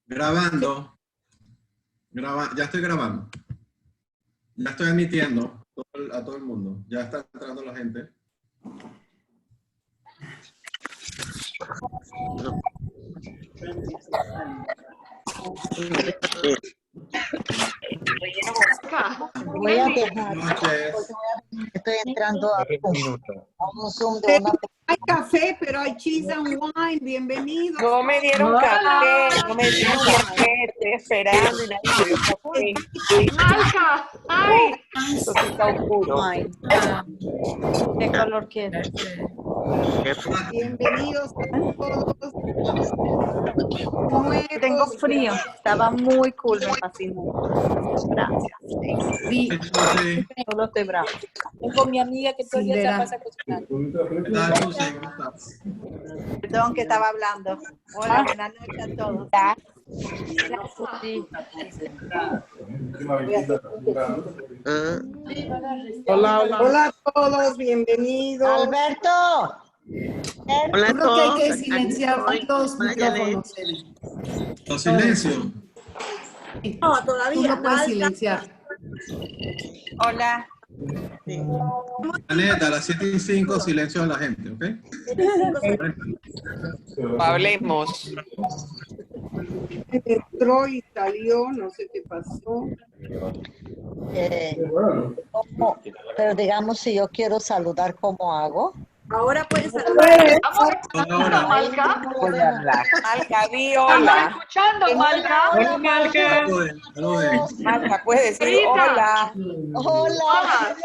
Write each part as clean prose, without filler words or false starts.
Grabando. Ya estoy grabando. Ya estoy admitiendo a todo el mundo. Ya está entrando la gente. Voy a dejar. Buenas noches. Estoy entrando a un Zoom de una. Hay café, pero hay cheese and wine. Bienvenidos. No me dieron café, no me dieron café, estoy esperando y nadie me dio café. Malca, ay, Esto sí está oscuro. ¿Qué color quieres? Bienvenidos a todos. Nuevos. Tengo frío. Estaba muy cool, me fascinó. Gracias. Sí. Sí. Solo estoy bravo. Tengo mi amiga que todo el día se Cinderella. pasa cocinando. ¿Qué tal, Susi? ¿Cómo estás? Perdón que estaba hablando. Hola, buenas noches a todos. Hola, hola. Hola a todos, bienvenidos. Alberto. Yo creo que hay que silenciar los micrófonos. Los silencio. No, todavía. Tú no puedes silenciar. Hola. Aneta, a las 7:05, silencio a la gente, ¿ok? Hablemos. Entró y salió, no sé qué pasó. Pero digamos, si yo quiero saludar, ¿cómo hago? Ahora puedes saludar. Vamos Hola, escuchando, hola. Malca. Malca, di Estamos hola. escuchando, Malca. Hola, Malca. Saluden, saluden. Malca, puedes decir hola. Hola.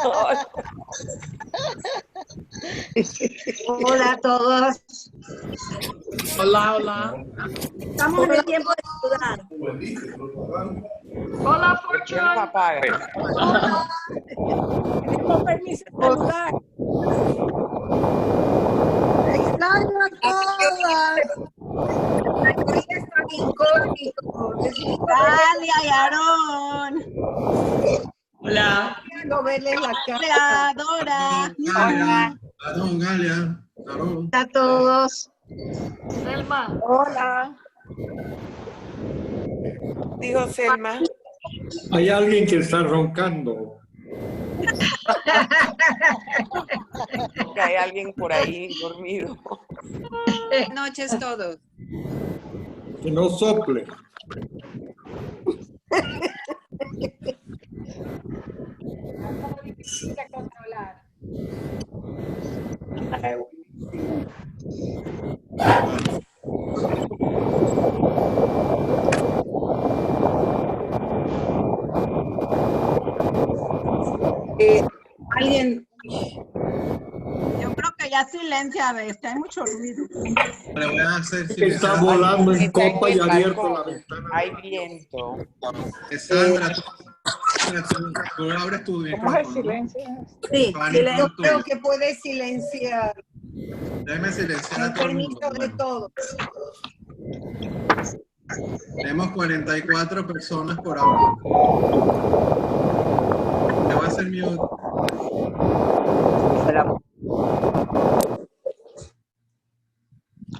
Hola. Hola a todos. Hola, hola. Estamos en el tiempo de saludar. Hola, ¿Por qué no me Fortune. apagan? Tenemos permiso de saludar. Extraño a todas. La mayoría están incógnitos. Dalia y Aarón. Hola. No verles la cara. Dora. Galia. Aarón, Galia. Aarón. A todos. Selma. Hola. Dijo Selma. Hay alguien que está roncando. Que hay alguien por ahí dormido. Buenas noches todos. Que no sople. Alguien. Yo creo que ya silencia, ves, que hay mucho ruido. Le voy a hacer Que está volando en copa y abierto la ventana. Hay viento. Sandra, tú abres tu micrófono. Sí, Fanny, yo tú. creo que puedes silenciar. Déjeme silenciar a El todo el permiso mundo. de Bueno, todos. tenemos 44 personas por ahora. Le voy a hacer mute.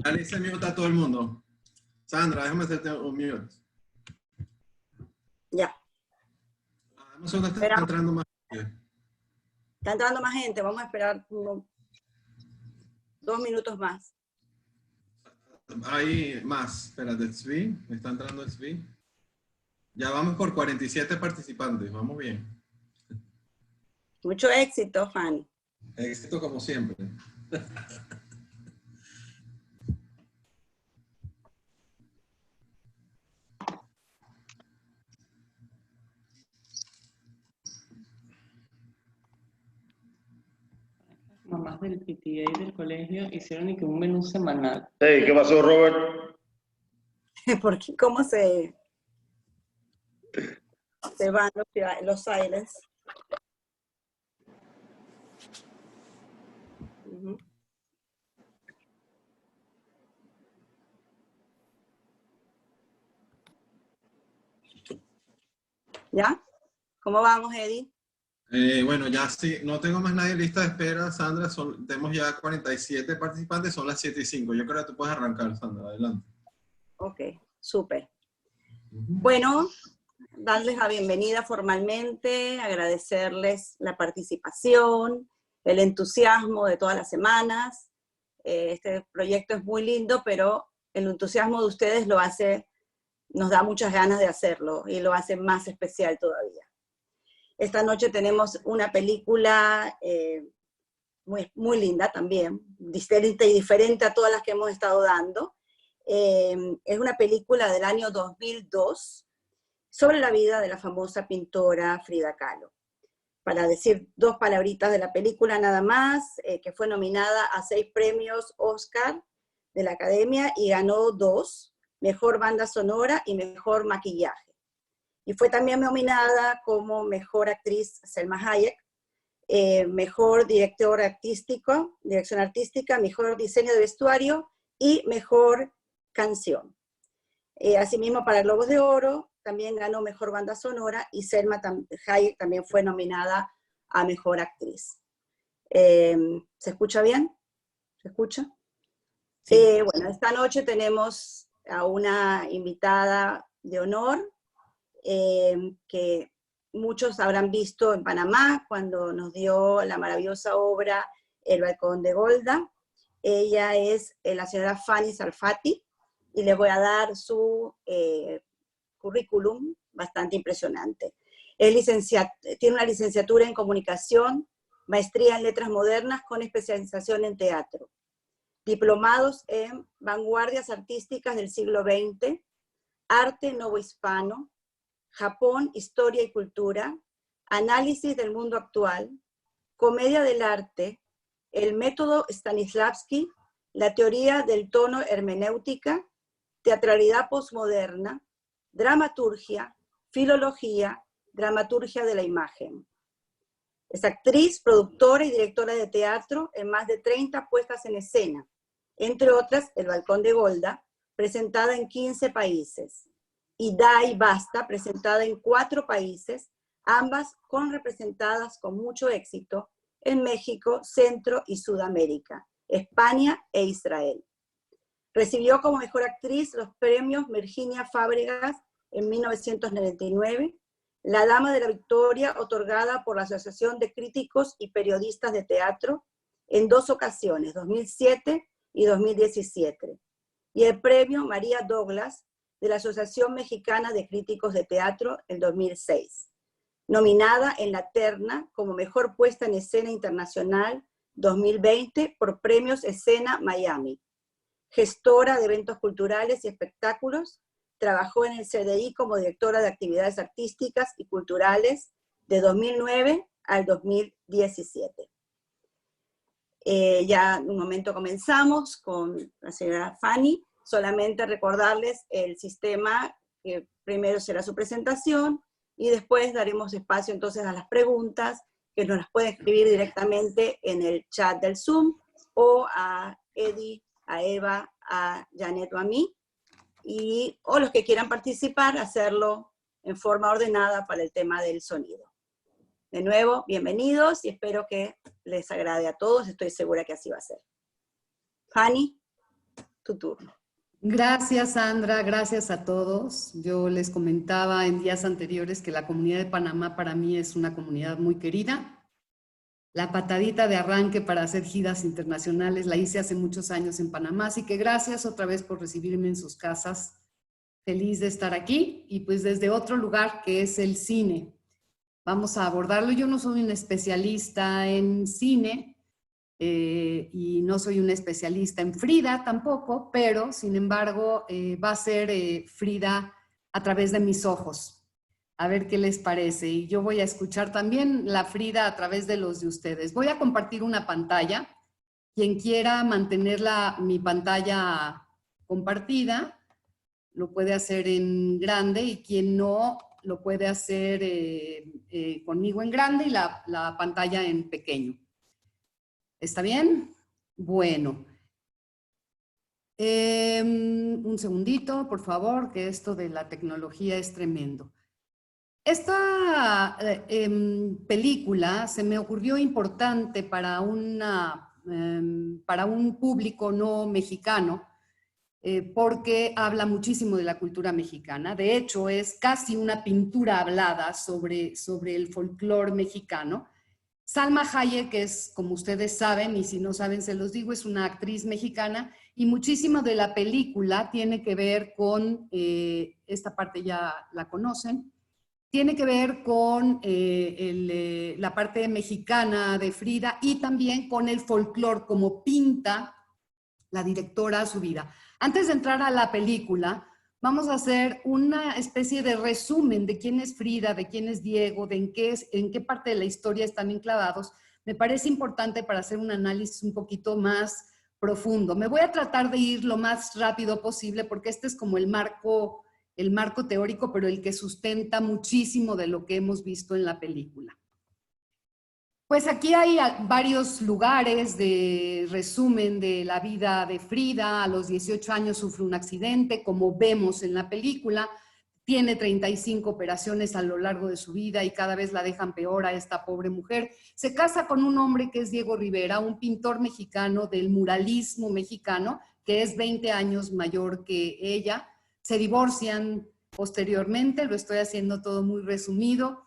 Ya le hice mute a todo el mundo. Sandra, déjame hacerte un mute. Ya. Dame un segundo, está entrando más gente. Está entrando más gente. Vamos a esperar 2 minutos más. Hay más. Espérate, Svi. Me está entrando Svi. Ya vamos por 47 participantes. Vamos bien. Mucho éxito, Fanny. Éxito como siempre. Mamás del PTA del colegio hicieron y que un menú semanal. Hey, ¿qué pasó, Robert? Porque cómo se van los silence. Ujú. ¿Ya? ¿Cómo vamos, Eddie? Bueno, ya sí, no tengo más nadie en lista de espera, Sandra, tenemos ya 47 participantes, son las 7:05. Yo creo que tú puedes arrancar, Sandra, adelante. Ok. Súper. Bueno, darles la bienvenida formalmente, agradecerles la participación, el entusiasmo de todas las semanas. Este proyecto es muy lindo, pero el entusiasmo de ustedes nos da muchas ganas de hacerlo y lo hace más especial todavía. Esta noche tenemos una película muy, muy linda también, diferente y diferente a todas las que hemos estado dando. Es una película del año 2002 sobre la vida de la famosa pintora Frida Kahlo. Para decir dos palabritas de la película nada más, que fue nominada a 6 premios Oscar de la Academia y ganó 2, Mejor Banda Sonora y Mejor Maquillaje. Y fue también nominada como Mejor Actriz Selma Hayek, Mejor Dirección Artística, Mejor Diseño de Vestuario y Mejor Canción. Asimismo, para Globos de Oro también ganó Mejor Banda Sonora y Selma Hayek también fue nominada a Mejor Actriz. ¿Se escucha bien? ¿Se escucha? Sí. Bueno, esta noche tenemos a una invitada de honor que muchos habrán visto en Panamá cuando nos dio la maravillosa obra El Balcón de Golda. Ella es la señora Fanny Sarfati y les voy a dar su currículum bastante impresionante. Tiene una licenciatura en comunicación, maestría en letras modernas con especialización en teatro, diplomados en vanguardias artísticas del siglo XX, arte novohispano, Japón, historia y cultura, análisis del mundo actual, comedia del arte, el método Stanislavski, la teoría del tono hermenéutica, teatralidad posmoderna, dramaturgia, filología, dramaturgia de la imagen. Es actriz, productora y directora de teatro en más de 30 puestas en escena, entre otras El Balcón de Golda, presentada en 15 países, y Da y Basta, presentada en 4 países, ambas representadas con mucho éxito en México, Centro y Sudamérica, España e Israel. Recibió como mejor actriz los premios Virginia Fábregas en 1999, la Dama de la Victoria, otorgada por la Asociación de Críticos y Periodistas de Teatro en 2 ocasiones, 2007 y 2017, y el premio María Douglas de la Asociación Mexicana de Críticos de Teatro en 2006, nominada en la terna como Mejor Puesta en Escena Internacional 2020 por Premios Escena Miami. Gestora de eventos culturales y espectáculos, trabajó en el CDI como directora de actividades artísticas y culturales de 2009 al 2017. Ya en un momento comenzamos con la señora Fanny. Solamente recordarles el sistema, que primero será su presentación y después daremos espacio entonces a las preguntas, que nos las pueden escribir directamente en el chat del Zoom o a Eddie, a Eva, a Janet o a mí, o los que quieran participar, hacerlo en forma ordenada para el tema del sonido. De nuevo, bienvenidos y espero que les agrade a todos, estoy segura que así va a ser. Fanny, tu turno. Gracias, Sandra, gracias a todos. Yo les comentaba en días anteriores que la comunidad de Panamá para mí es una comunidad muy querida. La patadita de arranque para hacer giras internacionales la hice hace muchos años en Panamá, así que gracias otra vez por recibirme en sus casas. Feliz de estar aquí y pues desde otro lugar que es el cine. Vamos a abordarlo. Yo no soy un especialista en cine y no soy un especialista en Frida tampoco, pero sin embargo va a ser Frida a través de mis ojos. A ver qué les parece. Y yo voy a escuchar también la Frida a través de los de ustedes. Voy a compartir una pantalla. Quien quiera mantener mi pantalla compartida, lo puede hacer en grande y quien no, lo puede hacer conmigo en grande y la pantalla en pequeño. ¿Está bien? Bueno. Un segundito, por favor, que esto de la tecnología es tremendo. Esta película se me ocurrió importante para un público no mexicano, porque habla muchísimo de la cultura mexicana. De hecho, es casi una pintura hablada sobre el folclore mexicano. Salma Hayek, que es, como ustedes saben, y si no saben se los digo, es una actriz mexicana, y muchísimo de la película tiene que ver con, esta parte ya la conocen, tiene que ver con la parte mexicana de Frida y también con el folclore, como pinta la directora su vida. Antes de entrar a la película, vamos a hacer una especie de resumen de quién es Frida, de quién es Diego, de en qué parte de la historia están enclavados. Me parece importante para hacer un análisis un poquito más profundo. Me voy a tratar de ir lo más rápido posible porque este es como el marco teórico, pero el que sustenta muchísimo de lo que hemos visto en la película. Pues aquí hay varios lugares de resumen de la vida de Frida. A los 18 años sufre un accidente, como vemos en la película. Tiene 35 operaciones a lo largo de su vida y cada vez la dejan peor a esta pobre mujer. Se casa con un hombre que es Diego Rivera, un pintor mexicano del muralismo mexicano, que es 20 años mayor que ella. Se divorcian posteriormente, lo estoy haciendo todo muy resumido.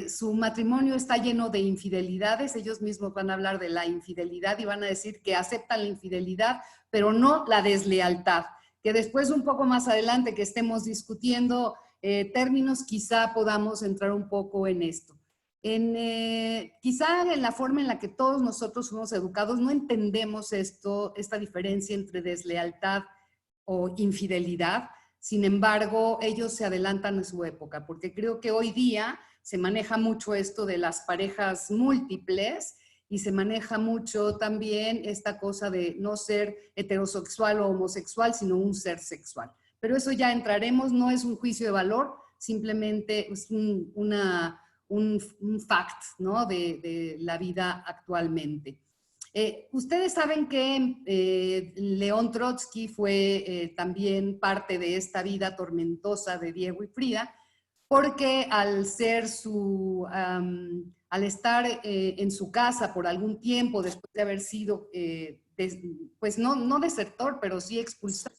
Su matrimonio está lleno de infidelidades, ellos mismos van a hablar de la infidelidad y van a decir que aceptan la infidelidad, pero no la deslealtad, que después un poco más adelante que estemos discutiendo términos, quizá podamos entrar un poco en esto. Quizá en la forma en la que todos nosotros fuimos educados no entendemos esta diferencia entre deslealtad o infidelidad. Sin embargo, ellos se adelantan a su época, porque creo que hoy día se maneja mucho esto de las parejas múltiples y se maneja mucho también esta cosa de no ser heterosexual o homosexual, sino un ser sexual. Pero eso ya entraremos, no es un juicio de valor, simplemente es un fact, ¿no? de la vida actualmente. Ustedes saben que León Trotsky fue también parte de esta vida tormentosa de Diego y Frida, porque al estar en su casa por algún tiempo, después de haber sido, pues no desertor, pero sí expulsado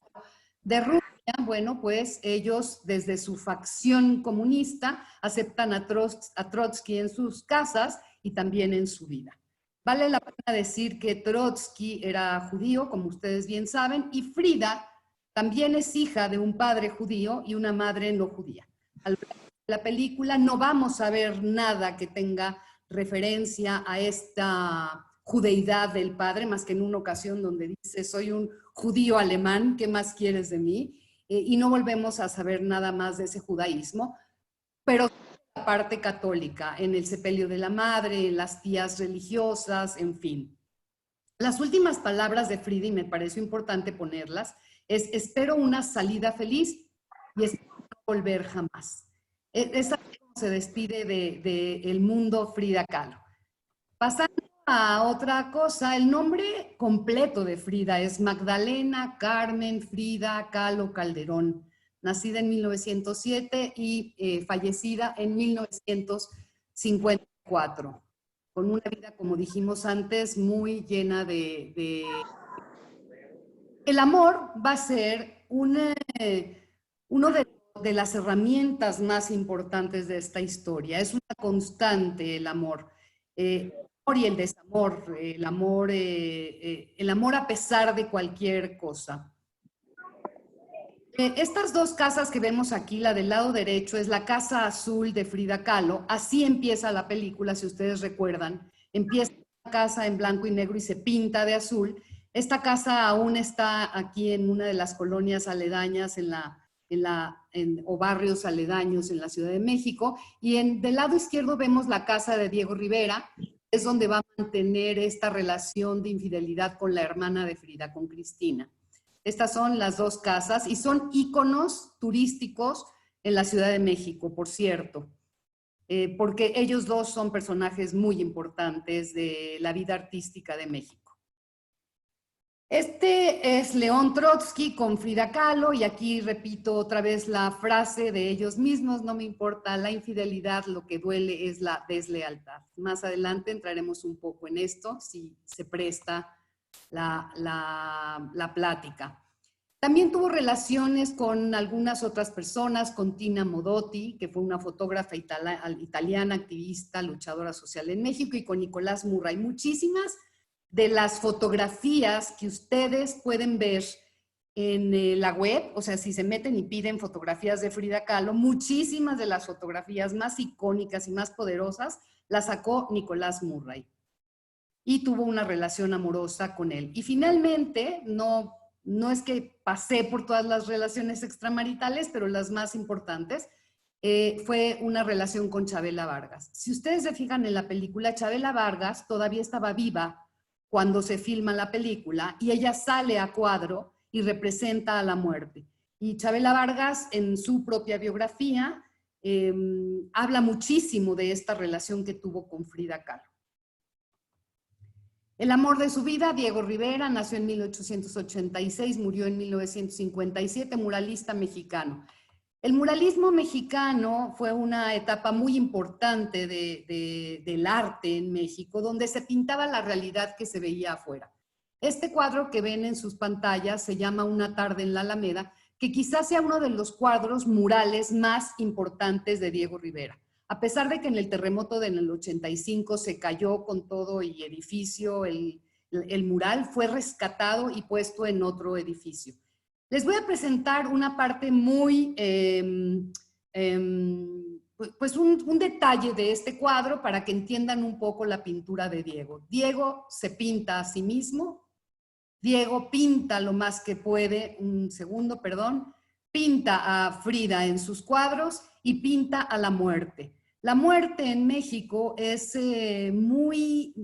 de Rusia, bueno, pues ellos desde su facción comunista aceptan a Trotsky en sus casas y también en su vida. Vale la pena decir que Trotsky era judío, como ustedes bien saben, y Frida también es hija de un padre judío y una madre no judía. Al ver la película no vamos a ver nada que tenga referencia a esta judeidad del padre, más que en una ocasión donde dice, soy un judío alemán, ¿qué más quieres de mí? Y no volvemos a saber nada más de ese judaísmo, pero la parte católica, en el sepelio de la madre, en las tías religiosas, en fin. Las últimas palabras de Frida, y me pareció importante ponerlas, es espero una salida feliz y espero no volver jamás. Esa se despide del mundo Frida Kahlo. Pasando a otra cosa, el nombre completo de Frida es Magdalena Carmen Frida Kahlo Calderón, nacida en 1907 y fallecida en 1954, con una vida, como dijimos antes, muy llena de... El amor va a ser uno de las herramientas más importantes de esta historia. Es una constante el amor. Y el desamor, el amor a pesar de cualquier cosa. Estas dos casas que vemos aquí, la del lado derecho es la casa azul de Frida Kahlo. Así empieza la película, si ustedes recuerdan. Empieza la casa en blanco y negro y se pinta de azul. Esta casa aún está aquí en una de las colonias aledañas o barrios aledaños en la Ciudad de México. Y del lado izquierdo vemos la casa de Diego Rivera, es donde va a mantener esta relación de infidelidad con la hermana de Frida, con Cristina. Estas son las dos casas y son íconos turísticos en la Ciudad de México, por cierto, porque ellos dos son personajes muy importantes de la vida artística de México. Este es León Trotsky con Frida Kahlo, y aquí repito otra vez la frase de ellos mismos: no me importa la infidelidad, lo que duele es la deslealtad. Más adelante entraremos un poco en esto, si se presta la plática. También tuvo relaciones con algunas otras personas, con Tina Modotti, que fue una fotógrafa italiana, activista, luchadora social en México, y con Nicolás Murray. Muchísimas de las fotografías que ustedes pueden ver en la web, o sea, si se meten y piden fotografías de Frida Kahlo, muchísimas de las fotografías más icónicas y más poderosas las sacó Nicolás Murray. Y tuvo una relación amorosa con él. Y finalmente, no es que pasé por todas las relaciones extramaritales, pero las más importantes, fue una relación con Chavela Vargas. Si ustedes se fijan en la película, Chavela Vargas todavía estaba viva cuando se filma la película y ella sale a cuadro y representa a la muerte. Y Chavela Vargas, en su propia biografía, habla muchísimo de esta relación que tuvo con Frida Kahlo. El amor de su vida, Diego Rivera, nació en 1886, murió en 1957, muralista mexicano. El muralismo mexicano fue una etapa muy importante del arte en México, donde se pintaba la realidad que se veía afuera. Este cuadro que ven en sus pantallas se llama Una tarde en la Alameda, que quizás sea uno de los cuadros murales más importantes de Diego Rivera. A pesar de que en el terremoto del 85 se cayó con todo y edificio, el mural fue rescatado y puesto en otro edificio. Les voy a presentar una parte muy, pues un detalle de este cuadro para que entiendan un poco la pintura de Diego. Diego se pinta a sí mismo, Diego pinta lo más que puede, pinta a Frida en sus cuadros y pinta a la muerte. La muerte en México es muy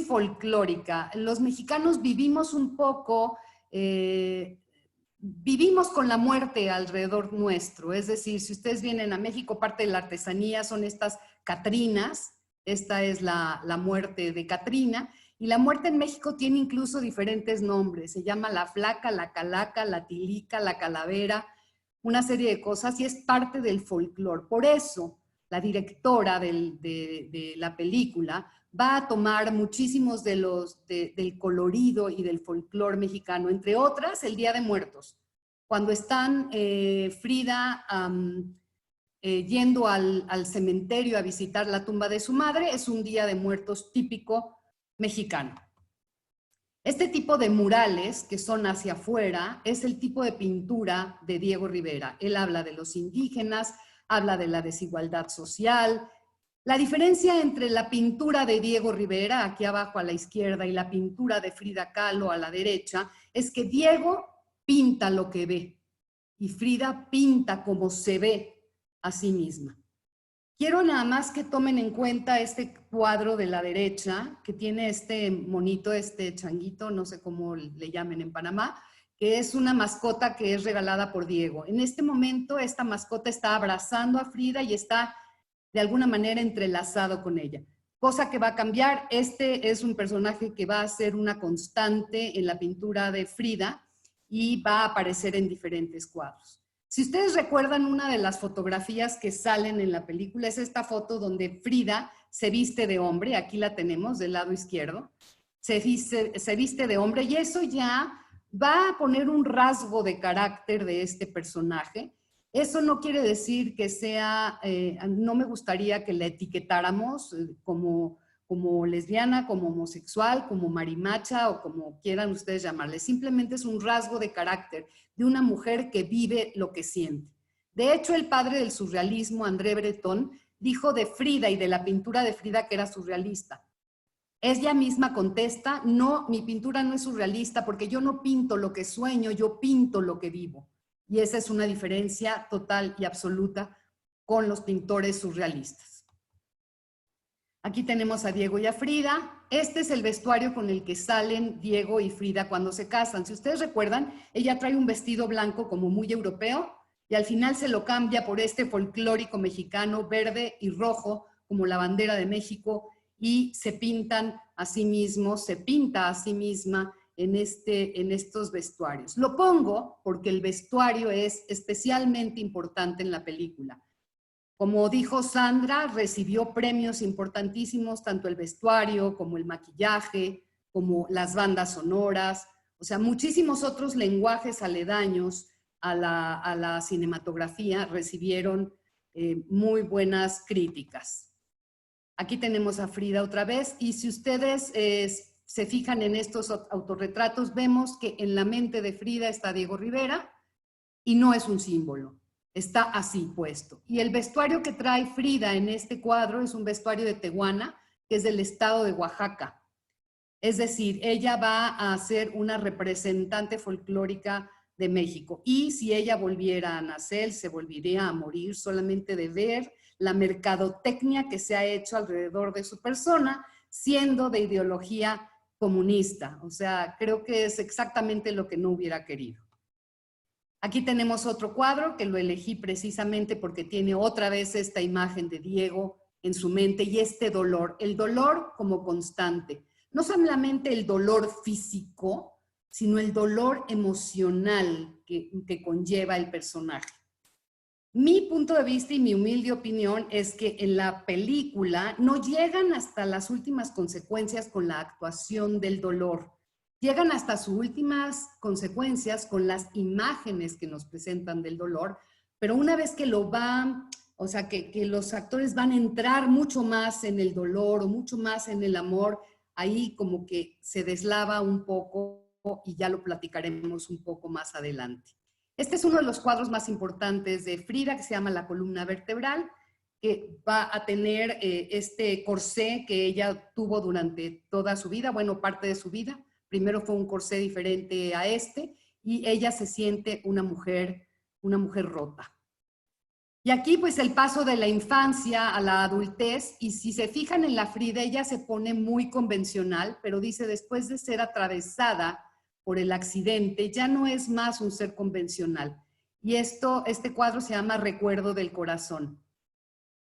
folclórica. Los mexicanos vivimos un poco, vivimos con la muerte alrededor nuestro. Es decir, si ustedes vienen a México, parte de la artesanía son estas catrinas. Esta es la muerte de Catrina. Y la muerte en México tiene incluso diferentes nombres. Se llama la flaca, la calaca, la tilica, la calavera, una serie de cosas, y es parte del folclore. Por eso, la directora de la película va a tomar muchísimos del colorido y del folclore mexicano, entre otras, el Día de Muertos. Cuando están Frida yendo al cementerio a visitar la tumba de su madre, es un Día de Muertos típico mexicano. Este tipo de murales, que son hacia afuera, es el tipo de pintura de Diego Rivera. Él habla de los indígenas, habla de la desigualdad social. La diferencia entre la pintura de Diego Rivera, aquí abajo a la izquierda, y la pintura de Frida Kahlo a la derecha, es que Diego pinta lo que ve y Frida pinta como se ve a sí misma. Quiero nada más que tomen en cuenta este cuadro de la derecha, que tiene este monito, este changuito, no sé cómo le llamen en Panamá, que es una mascota que es regalada por Diego. En este momento, esta mascota está abrazando a Frida y está de alguna manera entrelazado con ella. Cosa que va a cambiar. Este es un personaje que va a ser una constante en la pintura de Frida y va a aparecer en diferentes cuadros. Si ustedes recuerdan, una de las fotografías que salen en la película es esta foto donde Frida se viste de hombre, aquí la tenemos del lado izquierdo, se viste de hombre, y eso ya va a poner un rasgo de carácter de este personaje. Eso no quiere decir que sea, no me gustaría que la etiquetáramos como lesbiana, como homosexual, como marimacha o como quieran ustedes llamarle. Simplemente es un rasgo de carácter de una mujer que vive lo que siente. De hecho, el padre del surrealismo, André Breton, dijo de Frida y de la pintura de Frida que era surrealista. Ella misma contesta, no, mi pintura no es surrealista porque yo no pinto lo que sueño, yo pinto lo que vivo. Y esa es una diferencia total y absoluta con los pintores surrealistas. Aquí tenemos a Diego y a Frida. Este es el vestuario con el que salen Diego y Frida cuando se casan. Si ustedes recuerdan, ella trae un vestido blanco como muy europeo y al final se lo cambia por este folclórico mexicano verde y rojo como la bandera de México, y se pintan a sí mismos, se pinta a sí misma en estos vestuarios. Lo pongo porque el vestuario es especialmente importante en la película. Como dijo Sandra, recibió premios importantísimos, tanto el vestuario como el maquillaje, como las bandas sonoras, O sea, muchísimos otros lenguajes aledaños a la cinematografía recibieron muy buenas críticas. Aquí tenemos a Frida otra vez, y si ustedes se fijan en estos autorretratos, vemos que en la mente de Frida está Diego Rivera, y no es un símbolo, está así puesto. Y el vestuario que trae Frida en este cuadro es un vestuario de Tehuana, que es del estado de Oaxaca. Es decir, ella va a ser una representante folclórica de México. Y si ella volviera a nacer, se volvería a morir solamente de ver la mercadotecnia que se ha hecho alrededor de su persona, siendo de ideología comunista. O sea, creo que es exactamente lo que no hubiera querido. Aquí tenemos otro cuadro que lo elegí precisamente porque tiene otra vez esta imagen de Diego en su mente y este dolor, el dolor como constante. No solamente el dolor físico, sino el dolor emocional que conlleva el personaje. Mi punto de vista y mi humilde opinión es que en la película no llegan hasta las últimas consecuencias con la actuación del dolor. Llegan hasta sus últimas consecuencias con las imágenes que nos presentan del dolor, pero una vez que lo van, o sea, que los actores van a entrar mucho más en el dolor o mucho más en el amor, ahí como que se deslava un poco y ya lo platicaremos un poco más adelante. Este es uno de los cuadros más importantes de Frida, que se llama La columna vertebral, que va a tener este corsé que ella tuvo durante toda su vida, bueno, parte de su vida. Primero fue un corsé diferente a este, y ella se siente una mujer rota. Y aquí pues el paso de la infancia a la adultez, y si se fijan en la Frida, ella se pone muy convencional, pero dice, después de ser atravesada por el accidente, ya no es más un ser convencional. Y este cuadro se llama Recuerdo del Corazón.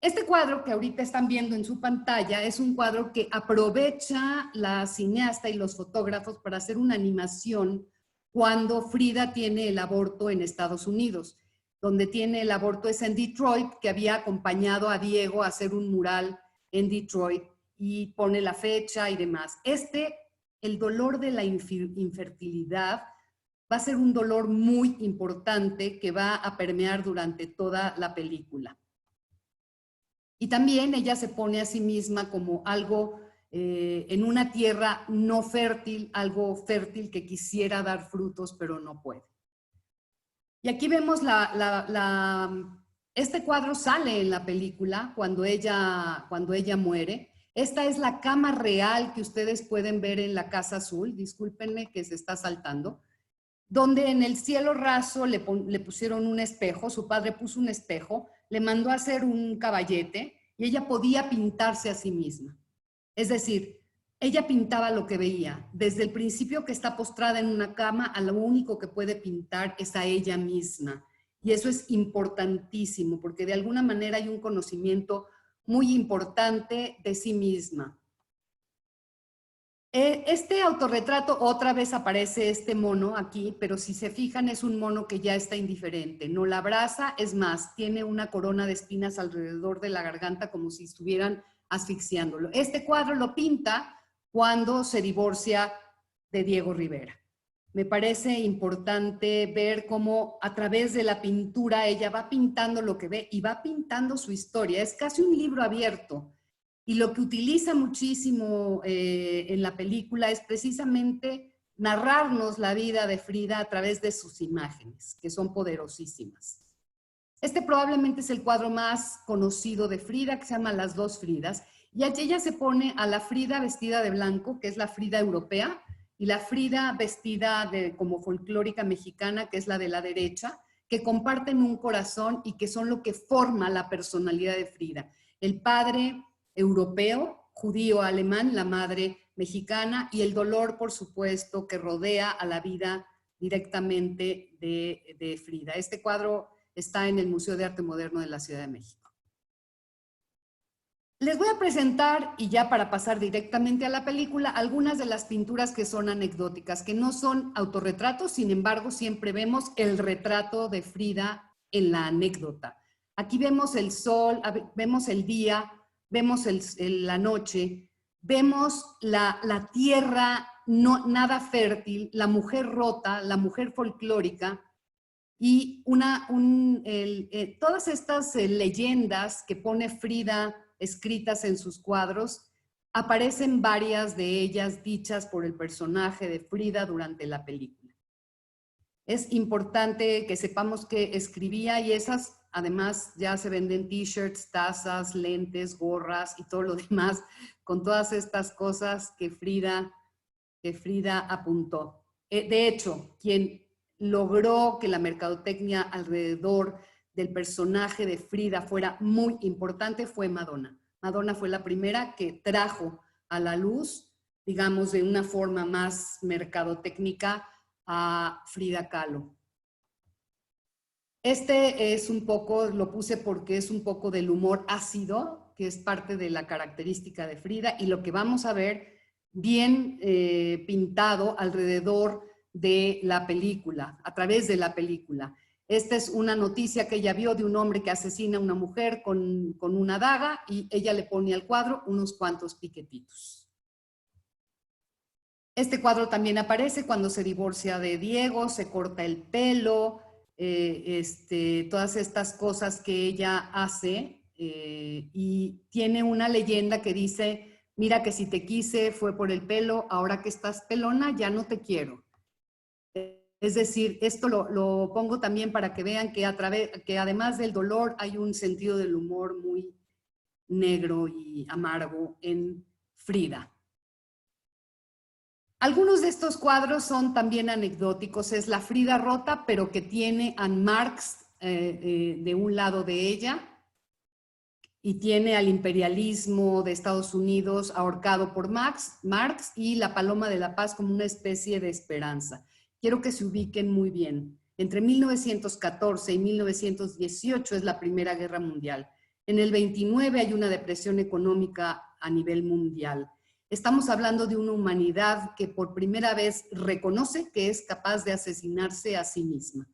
Este cuadro que ahorita están viendo en su pantalla es un cuadro que aprovecha la cineasta y los fotógrafos para hacer una animación cuando Frida tiene el aborto en Estados Unidos. Donde tiene el aborto es en Detroit, que había acompañado a Diego a hacer un mural en Detroit y pone la fecha y demás. El dolor de la infertilidad va a ser un dolor muy importante que va a permear durante toda la película. Y también ella se pone a sí misma como algo en una tierra no fértil, algo fértil que quisiera dar frutos, pero no puede. Y aquí vemos este cuadro sale en la película cuando ella muere. Esta es la cama real que ustedes pueden ver en la Casa Azul, discúlpenme que se está saltando, donde en el cielo raso le pusieron un espejo, su padre puso un espejo, le mandó a hacer un caballete y ella podía pintarse a sí misma. Es decir, ella pintaba lo que veía. Desde el principio que está postrada en una cama, a lo único que puede pintar es a ella misma. Y eso es importantísimo, porque de alguna manera hay un conocimiento muy importante de sí misma. Este autorretrato, otra vez aparece este mono aquí, pero si se fijan es un mono que ya está indiferente. No la abraza, es más, tiene una corona de espinas alrededor de la garganta como si estuvieran asfixiándolo. Este cuadro lo pinta cuando se divorcia de Diego Rivera. Me parece importante ver cómo a través de la pintura ella va pintando lo que ve y va pintando su historia. Es casi un libro abierto. Y lo que utiliza muchísimo en la película es precisamente narrarnos la vida de Frida a través de sus imágenes, que son poderosísimas. Este probablemente es el cuadro más conocido de Frida, que se llama Las dos Fridas. Y allí ella se pone a la Frida vestida de blanco, que es la Frida europea, y la Frida vestida como folclórica mexicana, que es la de la derecha, que comparten un corazón y que son lo que forma la personalidad de Frida. El padre europeo, judío alemán, la madre mexicana, y el dolor, por supuesto, que rodea a la vida directamente de Frida. Este cuadro está en el Museo de Arte Moderno de la Ciudad de México. Les voy a presentar, y ya para pasar directamente a la película, algunas de las pinturas que son anecdóticas, que no son autorretratos, sin embargo, siempre vemos el retrato de Frida en la anécdota. Aquí vemos el sol, vemos el día, vemos la noche, vemos la tierra nada fértil, la mujer rota, la mujer folclórica, y todas estas leyendas que pone Frida escritas en sus cuadros, aparecen varias de ellas dichas por el personaje de Frida durante la película. Es importante que sepamos que escribía, y esas además ya se venden t-shirts, tazas, lentes, gorras y todo lo demás, con todas estas cosas que Frida apuntó. De hecho, quien logró que la mercadotecnia alrededor del personaje de Frida fuera muy importante fue Madonna. Madonna fue la primera que trajo a la luz, digamos, de una forma más mercadotécnica a Frida Kahlo. Este es un poco, lo puse porque es un poco del humor ácido, que es parte de la característica de Frida, y lo que vamos a ver bien pintado alrededor de la película, a través de la película. Esta es una noticia que ella vio de un hombre que asesina a una mujer con una daga, y ella le pone al cuadro unos cuantos piquetitos. Este cuadro también aparece cuando se divorcia de Diego, se corta el pelo, todas estas cosas que ella hace, y tiene una leyenda que dice: mira que si te quise fue por el pelo, ahora que estás pelona ya no te quiero. Es decir, esto lo pongo también para que vean que, que además del dolor hay un sentido del humor muy negro y amargo en Frida. Algunos de estos cuadros son también anecdóticos. Es la Frida rota, pero que tiene a Marx de un lado de ella, y tiene al imperialismo de Estados Unidos ahorcado por Marx y la paloma de la paz como una especie de esperanza. Quiero que se ubiquen muy bien. Entre 1914 y 1918 es la Primera Guerra Mundial. En el 29 hay una depresión económica a nivel mundial. Estamos hablando de una humanidad que por primera vez reconoce que es capaz de asesinarse a sí misma.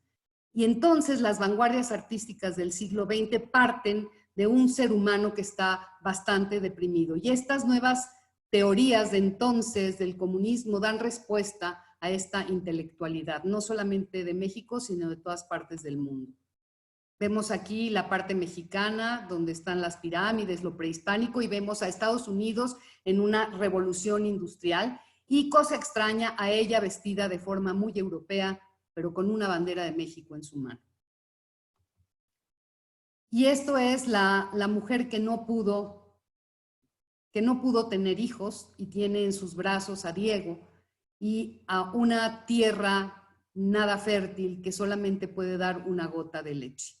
Y entonces las vanguardias artísticas del siglo XX parten de un ser humano que está bastante deprimido. Y estas nuevas teorías de entonces del comunismo dan respuesta a esta intelectualidad, no solamente de México, sino de todas partes del mundo. Vemos aquí la parte mexicana, donde están las pirámides, lo prehispánico, y vemos a Estados Unidos en una revolución industrial, y cosa extraña, a ella vestida de forma muy europea, pero con una bandera de México en su mano. Y esto es la mujer que no pudo tener hijos, y tiene en sus brazos a Diego y a una tierra nada fértil que solamente puede dar una gota de leche.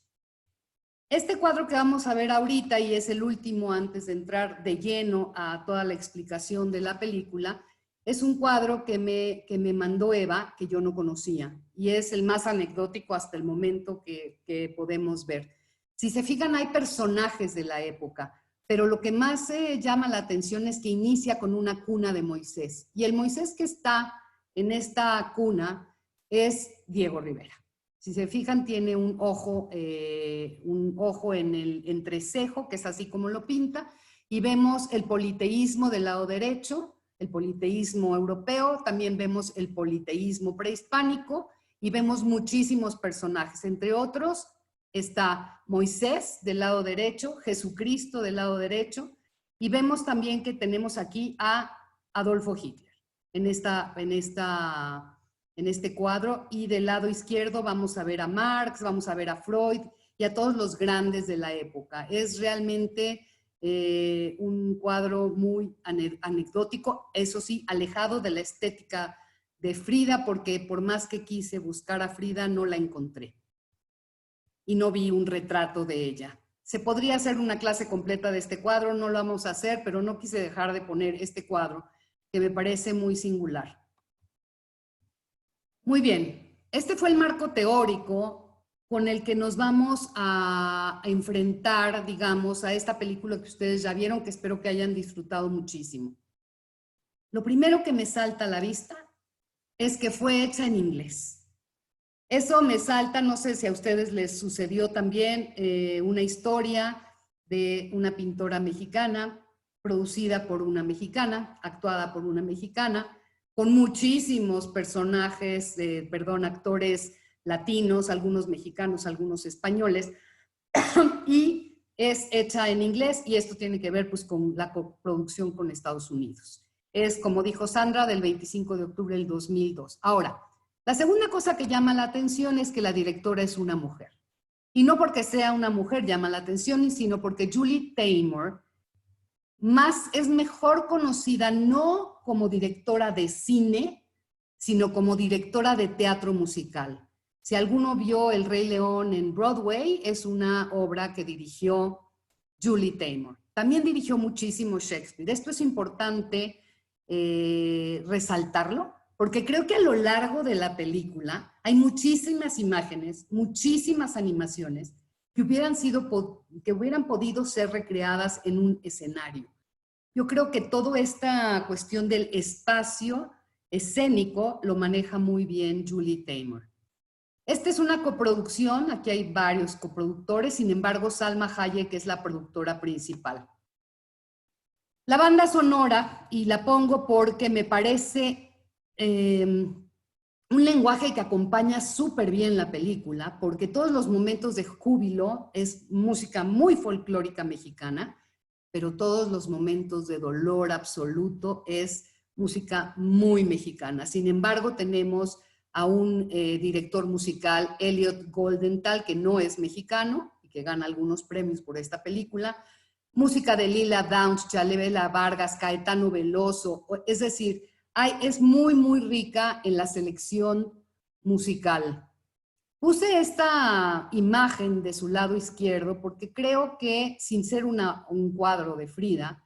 Este cuadro que vamos a ver ahorita, y es el último antes de entrar de lleno a toda la explicación de la película, es un cuadro que me mandó Eva, que yo no conocía, y es el más anecdótico hasta el momento que podemos ver. Si se fijan, hay personajes de la época, pero lo que más llama la atención es que inicia con una cuna de Moisés, y el Moisés que está en esta cuna es Diego Rivera. Si se fijan, tiene un ojo en el entrecejo, que es así como lo pinta, y vemos el politeísmo del lado derecho, el politeísmo europeo, también vemos el politeísmo prehispánico, y vemos muchísimos personajes. Entre otros está Moisés del lado derecho, Jesucristo del lado derecho, y vemos también que tenemos aquí a Adolfo Hitler en este cuadro, y del lado izquierdo vamos a ver a Marx, vamos a ver a Freud y a todos los grandes de la época. Es realmente un cuadro muy anecdótico, eso sí, alejado de la estética de Frida, porque por más que quise buscar a Frida, no la encontré. Y no vi un retrato de ella. Se podría hacer una clase completa de este cuadro, no lo vamos a hacer, pero no quise dejar de poner este cuadro, que me parece muy singular. Muy bien, este fue el marco teórico con el que nos vamos a enfrentar, digamos, a esta película que ustedes ya vieron, que espero que hayan disfrutado muchísimo. Lo primero que me salta a la vista es que fue hecha en inglés. Eso me salta, no sé si a ustedes les sucedió también, una historia de una pintora mexicana, producida por una mexicana, actuada por una mexicana, con muchísimos personajes, actores latinos, algunos mexicanos, algunos españoles, y es hecha en inglés, y esto tiene que ver pues con la coproducción con Estados Unidos. Es, como dijo Sandra, del 25 de octubre del 2002. Ahora, la segunda cosa que llama la atención es que la directora es una mujer. Y no porque sea una mujer llama la atención, sino porque Julie Taymor es mejor conocida no como directora de cine, sino como directora de teatro musical. Si alguno vio El Rey León en Broadway, es una obra que dirigió Julie Taymor. También dirigió muchísimo Shakespeare. Esto es importante resaltarlo, porque creo que a lo largo de la película hay muchísimas imágenes, muchísimas animaciones que hubieran podido ser recreadas en un escenario. Yo creo que toda esta cuestión del espacio escénico lo maneja muy bien Julie Taymor. Esta es una coproducción, aquí hay varios coproductores, sin embargo Salma Hayek es la productora principal. La banda sonora, y la pongo porque me parece un lenguaje que acompaña súper bien la película, porque todos los momentos de júbilo es música muy folclórica mexicana, pero todos los momentos de dolor absoluto es música muy mexicana. Sin embargo, tenemos a un director musical, Elliot Goldenthal, que no es mexicano y que gana algunos premios por esta película. Música de Lila Downs, Chalevela Vargas, Caetano Veloso, es decir, es muy, muy rica en la selección musical. Puse esta imagen de su lado izquierdo porque creo que, sin ser un cuadro de Frida,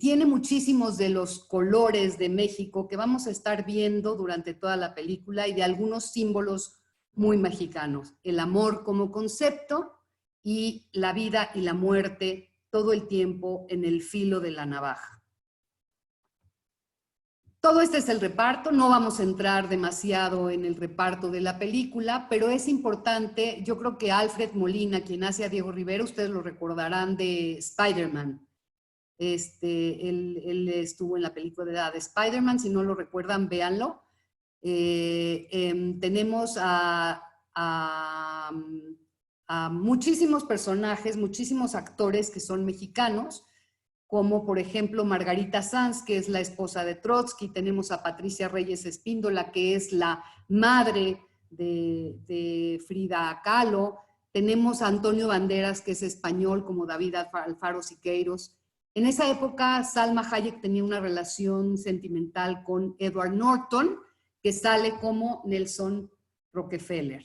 tiene muchísimos de los colores de México que vamos a estar viendo durante toda la película y de algunos símbolos muy mexicanos. El amor como concepto y la vida y la muerte todo el tiempo en el filo de la navaja. Todo este es el reparto, no vamos a entrar demasiado en el reparto de la película, pero es importante, yo creo que Alfred Molina, quien hace a Diego Rivera, ustedes lo recordarán de Spider-Man. Él estuvo en la película de Spider-Man, si no lo recuerdan, véanlo. Tenemos a muchísimos personajes, muchísimos actores que son mexicanos, como por ejemplo Margarita Sanz, que es la esposa de Trotsky. Tenemos a Patricia Reyes Espíndola, que es la madre de Frida Kahlo. Tenemos a Antonio Banderas, que es español, como David Alfaro Siqueiros. En esa época, Salma Hayek tenía una relación sentimental con Edward Norton, que sale como Nelson Rockefeller.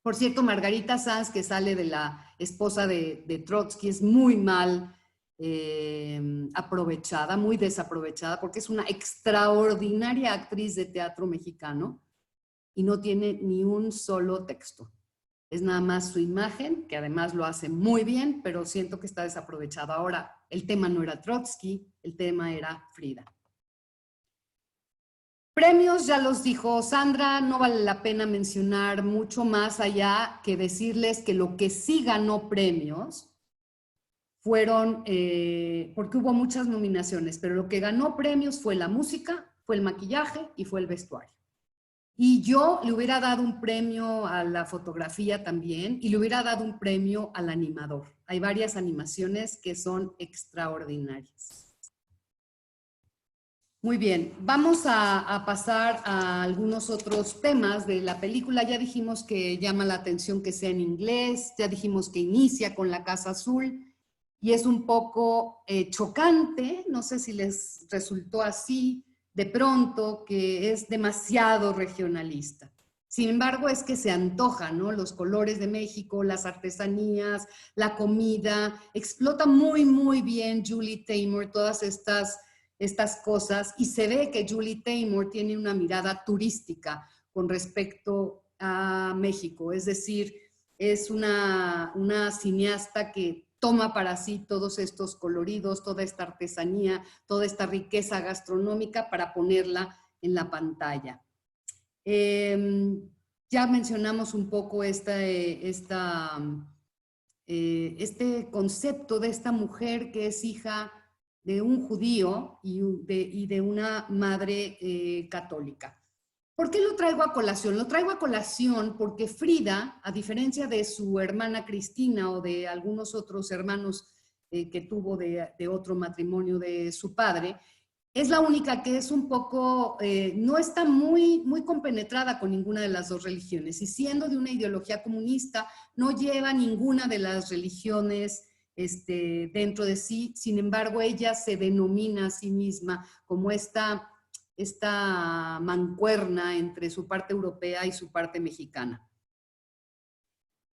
Por cierto, Margarita Sanz, que sale de la esposa de Trotsky, es muy mal aprovechada, muy desaprovechada, porque es una extraordinaria actriz de teatro mexicano y no tiene ni un solo texto. Es nada más su imagen, que además lo hace muy bien, pero siento que está desaprovechada. Ahora, el tema no era Trotsky, el tema era Frida. Premios, ya los dijo Sandra, no vale la pena mencionar mucho más allá que decirles que lo que sí ganó premios fueron, porque hubo muchas nominaciones, pero lo que ganó premios fue la música, fue el maquillaje y fue el vestuario. Y yo le hubiera dado un premio a la fotografía también y le hubiera dado un premio al animador. Hay varias animaciones que son extraordinarias. Muy bien, vamos a pasar a algunos otros temas de la película. Ya dijimos que llama la atención que sea en inglés, ya dijimos que inicia con la Casa Azul y es un poco chocante, no sé si les resultó así de pronto, que es demasiado regionalista. Sin embargo, es que se antoja, ¿no? Los colores de México, las artesanías, la comida, explota muy, muy bien Julie Taymor todas estas cosas y se ve que Julie Taymor tiene una mirada turística con respecto a México, es decir, es una cineasta que toma para sí todos estos coloridos, toda esta artesanía, toda esta riqueza gastronómica para ponerla en la pantalla. Ya mencionamos un poco este concepto de esta mujer que es hija un judío y de una madre católica. ¿Por qué lo traigo a colación? Lo traigo a colación porque Frida, a diferencia de su hermana Cristina o de algunos otros hermanos que tuvo de otro matrimonio de su padre, es la única que es un poco, no está muy compenetrada con ninguna de las dos religiones, y siendo de una ideología comunista, no lleva ninguna de las religiones dentro de sí. Sin embargo, ella se denomina a sí misma como esta mancuerna entre su parte europea y su parte mexicana.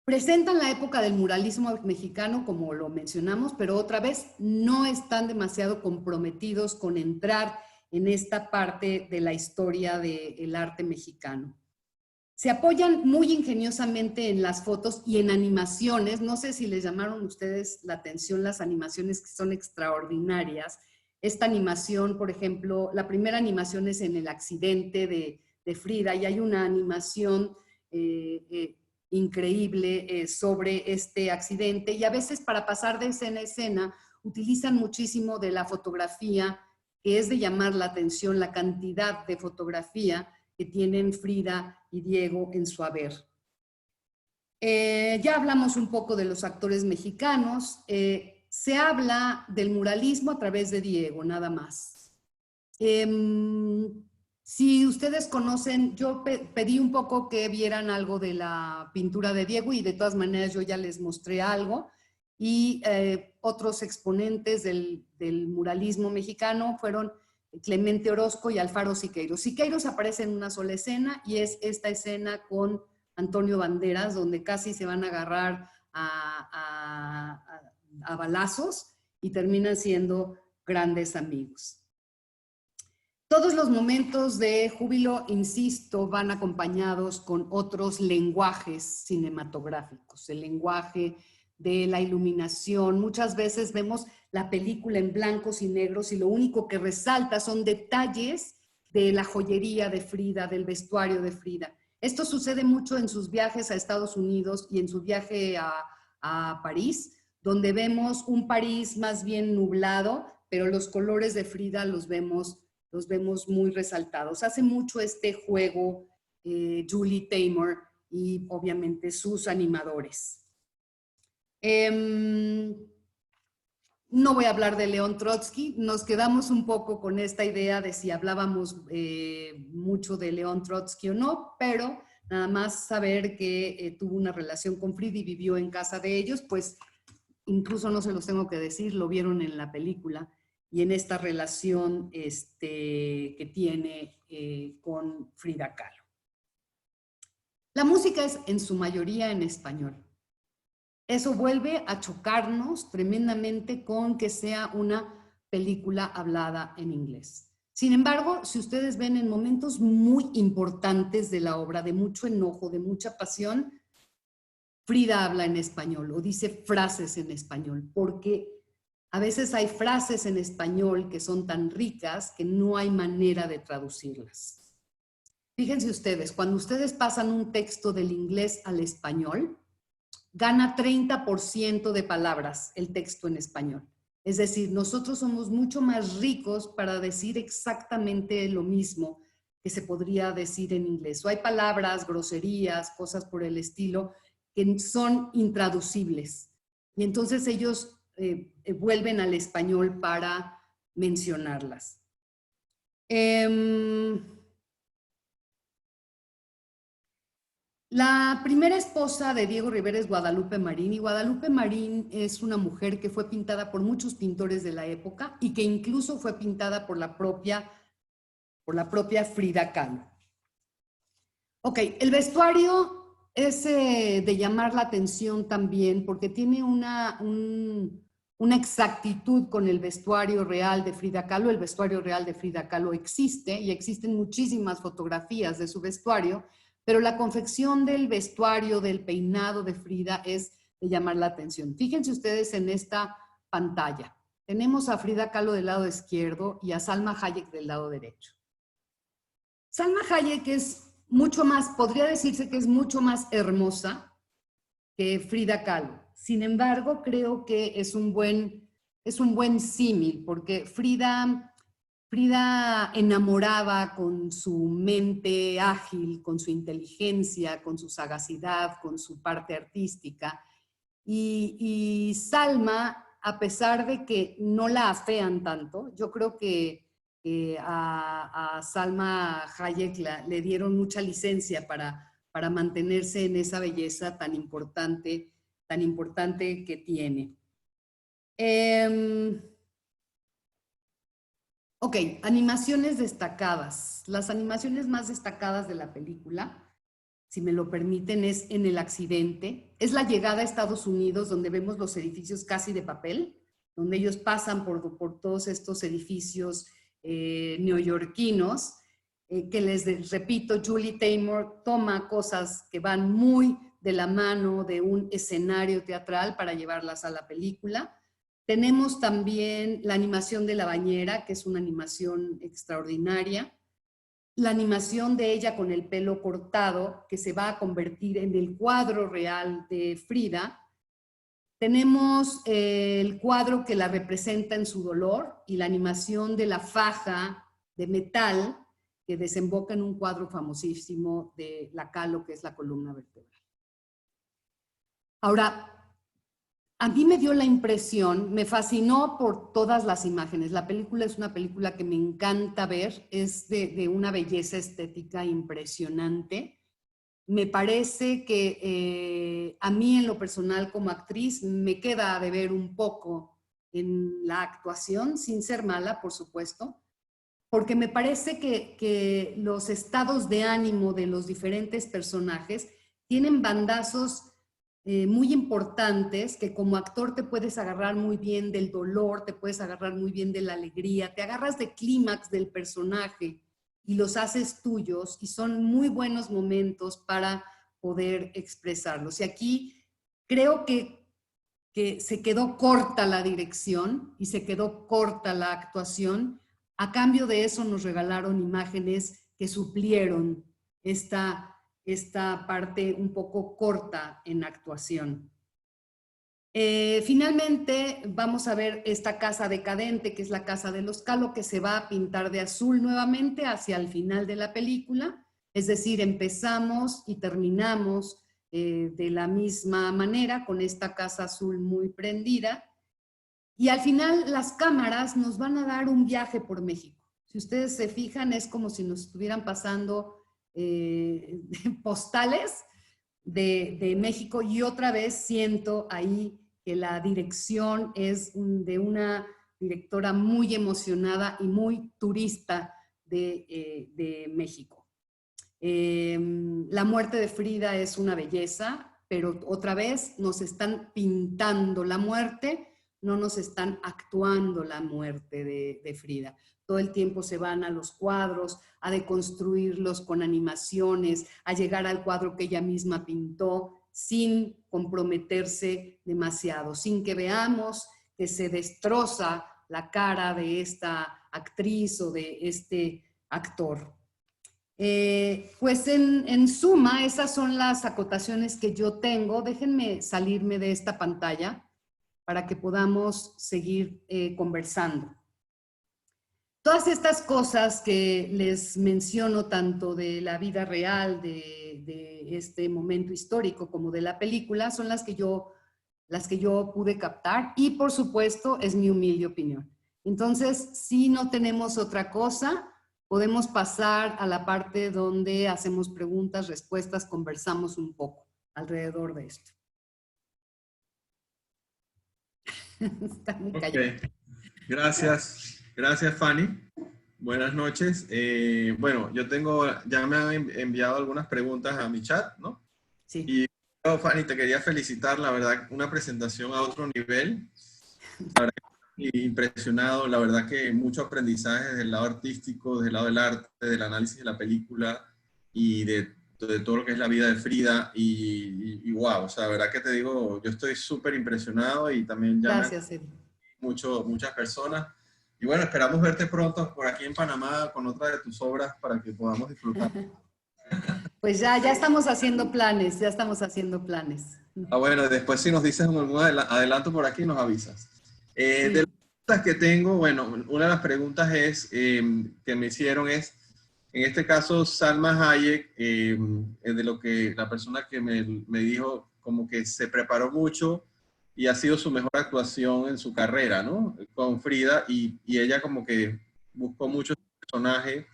Presentan la época del muralismo mexicano, como lo mencionamos, pero otra vez no están demasiado comprometidos con entrar en esta parte de la historia del arte mexicano. Se apoyan muy ingeniosamente en las fotos y en animaciones. No sé si les llamaron ustedes la atención las animaciones, que son extraordinarias. Esta animación, por ejemplo, la primera animación es en el accidente de Frida, y hay una animación increíble sobre este accidente, y a veces para pasar de escena a escena utilizan muchísimo de la fotografía, que es de llamar la atención, la cantidad de fotografía que tienen Frida y Diego en su haber. Ya hablamos un poco de los actores mexicanos. Se habla del muralismo a través de Diego, nada más. Si ustedes conocen, yo pedí un poco que vieran algo de la pintura de Diego, y de todas maneras yo ya les mostré algo. Y otros exponentes del muralismo mexicano fueron Clemente Orozco y Alfaro Siqueiros. Siqueiros aparece en una sola escena, y es esta escena con Antonio Banderas, donde casi se van a agarrar a balazos y terminan siendo grandes amigos. Todos los momentos de júbilo, insisto, van acompañados con otros lenguajes cinematográficos. El lenguaje de la iluminación. Muchas veces vemos la película en blancos y negros y lo único que resalta son detalles de la joyería de Frida, del vestuario de Frida. Esto sucede mucho en sus viajes a Estados Unidos y en su viaje a París, donde vemos un París más bien nublado, pero los colores de Frida los vemos muy resaltados. Hace mucho este juego Julie Taymor y obviamente sus animadores. No voy a hablar de León Trotsky. Nos quedamos un poco con esta idea de si hablábamos mucho de León Trotsky o no, pero nada más saber que tuvo una relación con Frida y vivió en casa de ellos, pues incluso no se los tengo que decir, lo vieron en la película y en esta relación que tiene con Frida Kahlo. La música es en su mayoría en español. Eso vuelve a chocarnos tremendamente con que sea una película hablada en inglés. Sin embargo, si ustedes ven en momentos muy importantes de la obra, de mucho enojo, de mucha pasión, Frida habla en español o dice frases en español, porque a veces hay frases en español que son tan ricas que no hay manera de traducirlas. Fíjense ustedes, cuando ustedes pasan un texto del inglés al español, gana 30% de palabras el texto en español. Es decir, nosotros somos mucho más ricos para decir exactamente lo mismo que se podría decir en inglés. O hay palabras, groserías, cosas por el estilo que son intraducibles. Y entonces ellos vuelven al español para mencionarlas. La primera esposa de Diego Rivera es Guadalupe Marín, y Guadalupe Marín es una mujer que fue pintada por muchos pintores de la época y que incluso fue pintada por la propia Frida Kahlo. Ok, el vestuario es de llamar la atención también porque tiene una exactitud con el vestuario real de Frida Kahlo. El vestuario real de Frida Kahlo existe y existen muchísimas fotografías de su vestuario, pero la confección del vestuario, del peinado de Frida es de llamar la atención. Fíjense ustedes en esta pantalla. Tenemos a Frida Kahlo del lado izquierdo y a Salma Hayek del lado derecho. Salma Hayek es mucho más, podría decirse que es mucho más hermosa que Frida Kahlo. Sin embargo, creo que es un buen es un buen símil, porque Frida enamoraba con su mente ágil, con su inteligencia, con su sagacidad, con su parte artística. Y Salma, a pesar de que no la afean tanto, yo creo que a Salma Hayek le dieron mucha licencia para mantenerse en esa belleza tan importante que tiene. Ok, animaciones destacadas. Las animaciones más destacadas de la película, si me lo permiten, es En el accidente. Es la llegada a Estados Unidos, donde vemos los edificios casi de papel, donde ellos pasan por todos estos edificios neoyorquinos, que les repito, Julie Taymor toma cosas que van muy de la mano de un escenario teatral para llevarlas a la película. Tenemos también la animación de la bañera, que es una animación extraordinaria. La animación de ella con el pelo cortado, que se va a convertir en el cuadro real de Frida. Tenemos el cuadro que la representa en su dolor y la animación de la faja de metal que desemboca en un cuadro famosísimo de la Kahlo, que es la columna vertebral. Ahora, a mí me dio la impresión, me fascinó por todas las imágenes. La película es una película que me encanta ver, es de una belleza estética impresionante. Me parece que a mí en lo personal como actriz me queda de ver un poco en la actuación, sin ser mala, por supuesto, porque me parece que los estados de ánimo de los diferentes personajes tienen bandazos muy importantes que como actor te puedes agarrar muy bien del dolor, te puedes agarrar muy bien de la alegría, te agarras de clímax del personaje y los haces tuyos y son muy buenos momentos para poder expresarlos. Y aquí creo que se quedó corta la dirección y se quedó corta la actuación. A cambio de eso nos regalaron imágenes que suplieron esta parte un poco corta en actuación. Finalmente vamos a ver esta casa decadente, que es la casa de los Kahlo, que se va a pintar de azul nuevamente hacia el final de la película. Es decir, empezamos y terminamos de la misma manera, con esta casa azul muy prendida. Y al final las cámaras nos van a dar un viaje por México. Si ustedes se fijan, es como si nos estuvieran pasando postales de México, y otra vez siento ahí que la dirección es de una directora muy emocionada y muy turista de México. La muerte de Frida es una belleza, pero otra vez nos están pintando la muerte, no nos están actuando la muerte de Frida. Todo el tiempo se van a los cuadros, a deconstruirlos con animaciones, a llegar al cuadro que ella misma pintó, sin comprometerse demasiado, sin que veamos que se destroza la cara de esta actriz o de este actor. Pues en suma, esas son las acotaciones que yo tengo. Déjenme salirme de esta pantalla para que podamos seguir conversando. Todas estas cosas que les menciono, tanto de la vida real, de este momento histórico, como de la película, son las que yo pude captar, y por supuesto es mi humilde opinión. Entonces, si no tenemos otra cosa, podemos pasar a la parte donde hacemos preguntas, respuestas, conversamos un poco alrededor de esto. Está muy callado. Okay. Gracias Fanny. Buenas noches. Bueno, ya me han enviado algunas preguntas a mi chat, ¿no? Sí. Y Fanny, te quería felicitar, la verdad, una presentación a otro nivel. La verdad, impresionado, la verdad que mucho aprendizaje desde el lado artístico, desde el lado del arte, del análisis de la película y de todo lo que es la vida de Frida. Y wow, o sea, la verdad que te digo, yo estoy súper impresionado y también ya Gracias, Eddie. Muchas personas. Y bueno, esperamos verte pronto por aquí en Panamá con otra de tus obras para que podamos disfrutar. Pues ya estamos haciendo planes, Bueno, después si nos dices algún adelanto por aquí, nos avisas. Sí. De que tengo, bueno, una de las preguntas es, que me hicieron es, en este caso, Salma Hayek, de lo que la persona que me dijo, como que se preparó mucho y ha sido su mejor actuación en su carrera, ¿no? Con Frida, y ella como que buscó mucho el personaje,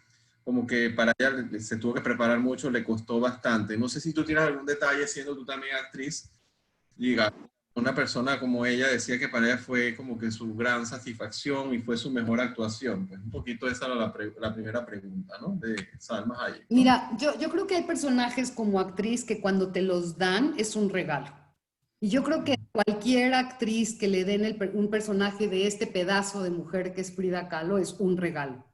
como que para ella se tuvo que preparar mucho, le costó bastante. No sé si tú tienes algún detalle, siendo tú también actriz, diga, una persona como ella decía que para ella fue como que su gran satisfacción y fue su mejor actuación. Pues un poquito esa era la primera pregunta, ¿no? De Salma Hayek, ¿no? Mira, yo creo que hay personajes como actriz que cuando te los dan es un regalo. Y yo creo que cualquier actriz que le den un personaje de este pedazo de mujer que es Frida Kahlo es un regalo.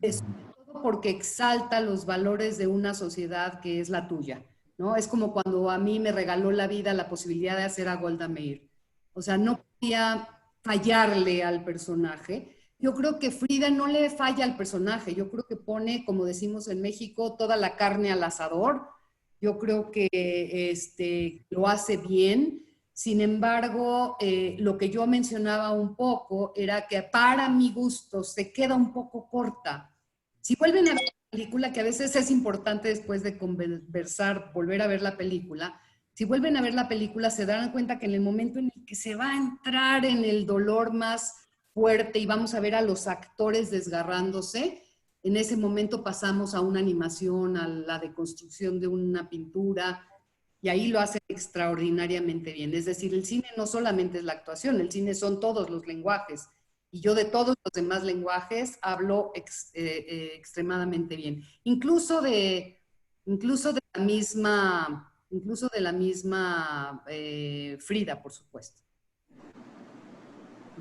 Es todo porque exalta los valores de una sociedad que es la tuya, ¿no? Es como cuando a mí me regaló la vida la posibilidad de hacer a Golda Meir. O sea, no podía fallarle al personaje. Yo creo que Frida no le falla al personaje. Yo creo que pone, como decimos en México, toda la carne al asador. Yo creo que lo hace bien. Sin embargo, lo que yo mencionaba un poco era que para mi gusto se queda un poco corta. Si vuelven a ver la película, que a veces es importante después de conversar, volver a ver la película, si vuelven a ver la película se darán cuenta que en el momento en el que se va a entrar en el dolor más fuerte y vamos a ver a los actores desgarrándose, en ese momento pasamos a una animación, a la deconstrucción de una pintura, y ahí lo hacen extraordinariamente bien. Es decir, el cine no solamente es la actuación, el cine son todos los lenguajes. Y yo de todos los demás lenguajes hablo extremadamente bien. Incluso de la misma Frida, por supuesto.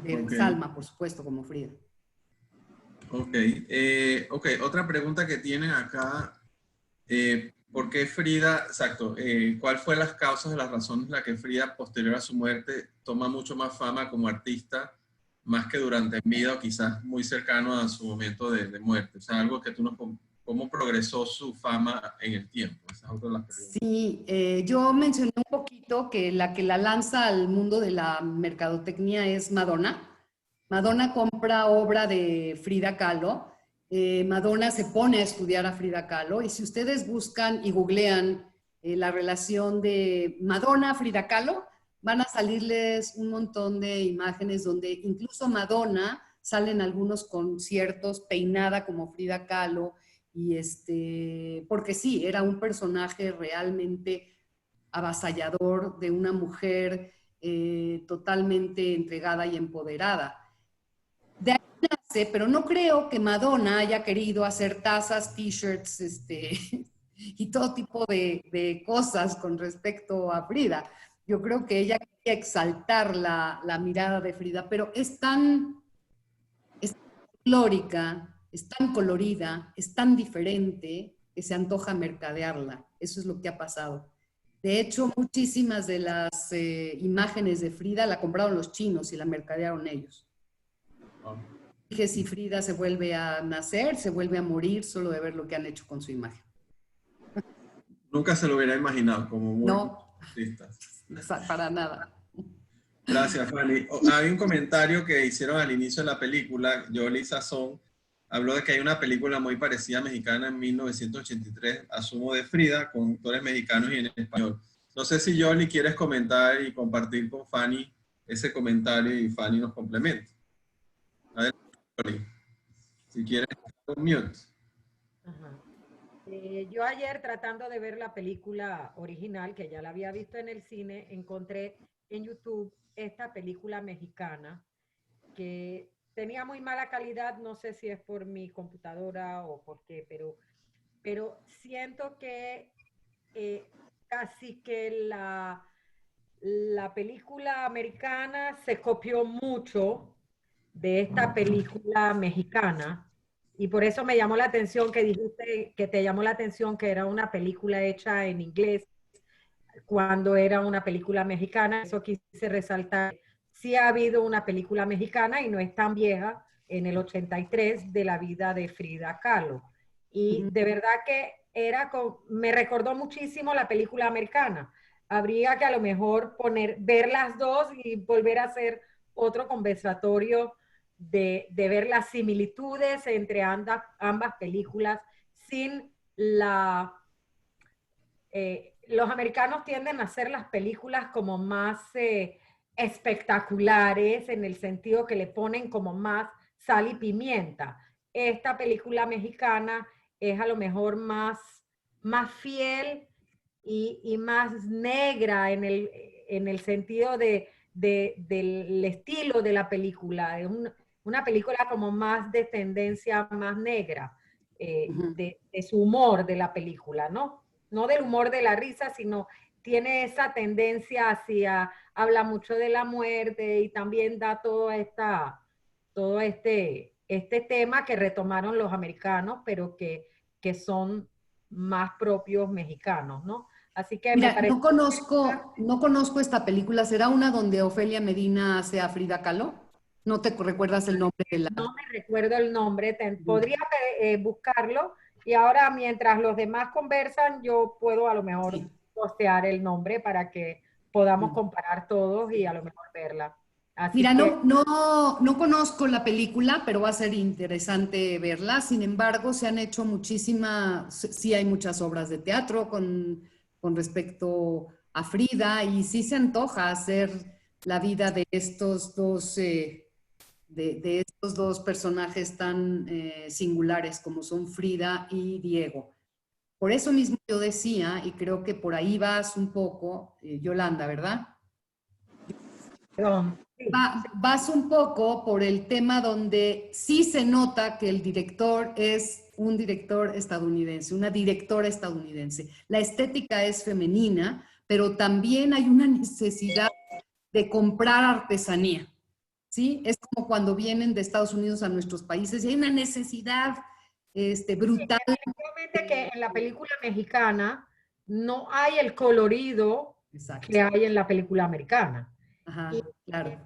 De Okay. Salma, por supuesto, como Frida. Ok. Otra pregunta que tienen acá. ¿Por qué Frida, exacto, cuál fue las causas o las razones por las que Frida, posterior a su muerte, toma mucho más fama como artista, más que durante vida o quizás muy cercano a su momento de muerte? O sea, algo que ¿cómo progresó su fama en el tiempo? Esa es otra de las preguntas. Sí, yo mencioné un poquito que la lanza al mundo de la mercadotecnia es Madonna. Madonna compra obra de Frida Kahlo. Madonna se pone a estudiar a Frida Kahlo, y si ustedes buscan y googlean la relación de Madonna-Frida Kahlo, van a salirles un montón de imágenes donde incluso Madonna sale en algunos conciertos peinada como Frida Kahlo, y porque sí, era un personaje realmente avasallador de una mujer totalmente entregada y empoderada. De ahí nace, pero no creo que Madonna haya querido hacer tazas, t-shirts, y todo tipo de cosas con respecto a Frida. Yo creo que ella quería exaltar la mirada de Frida, pero es tan folclórica, es tan colorida, es tan diferente que se antoja mercadearla. Eso es lo que ha pasado. De hecho, muchísimas de las imágenes de Frida la compraron los chinos y la mercadearon ellos. Dije, si Frida se vuelve a nacer, se vuelve a morir solo de ver lo que han hecho con su imagen. Nunca se lo hubiera imaginado como muy artistas. Para nada. Gracias, Fanny. Hay un comentario que hicieron al inicio de la película. Yoli Sazón habló de que hay una película muy parecida mexicana en 1983, asumo, de Frida, con actores mexicanos y en español. No sé si Yoli quieres comentar y compartir con Fanny ese comentario y Fanny nos complementa. Adelante, Yoli. Si quieres, un mute. Yo ayer, tratando de ver la película original, que ya la había visto en el cine, encontré en YouTube esta película mexicana que tenía muy mala calidad. No sé si es por mi computadora o por qué, pero siento que casi que la película americana se copió mucho de esta película mexicana, y por eso me llamó la atención que dijiste que te llamó la atención que era una película hecha en inglés cuando era una película mexicana. Eso quise resaltar. Sí ha habido una película mexicana y no es tan vieja, en el 83, de la vida de Frida Kahlo. Y de verdad que me recordó muchísimo la película americana. Habría que a lo mejor ver las dos y volver a hacer otro conversatorio de ver las similitudes entre ambas películas sin la... los americanos tienden a hacer las películas como más espectaculares, en el sentido que le ponen como más sal y pimienta. Esta película mexicana es a lo mejor más fiel y más negra en el sentido del estilo de la película. Es una película como más de tendencia más negra, de su humor de la película, ¿no? No del humor de la risa, sino tiene esa tendencia hacia, habla mucho de la muerte y también da todo este tema que retomaron los americanos, pero que son más propios mexicanos, ¿no? Así que Mira, me parece... no conozco esta película. ¿Será una donde Ofelia Medina hace a Frida Kahlo? ¿No te recuerdas el nombre de la...? No me recuerdo el nombre. Podría buscarlo. Y ahora, mientras los demás conversan, yo puedo a lo mejor postear el nombre para que podamos comparar todos y a lo mejor verla. Así Mira, que... no conozco la película, pero va a ser interesante verla. Sin embargo, se han hecho sí hay muchas obras de teatro con respecto a Frida, y sí se antoja hacer la vida de estos dos, de estos dos personajes tan singulares como son Frida y Diego. Por eso mismo yo decía, y creo que por ahí vas un poco, Yolanda, ¿verdad? Perdón. Vas un poco por el tema donde sí se nota que el director es un director estadounidense, una directora estadounidense. La estética es femenina, pero también hay una necesidad de comprar artesanía, ¿sí? Es como cuando vienen de Estados Unidos a nuestros países y hay una necesidad brutal. Sí, efectivamente que en la película mexicana no hay el colorido que hay en la película americana. Ajá, y claro.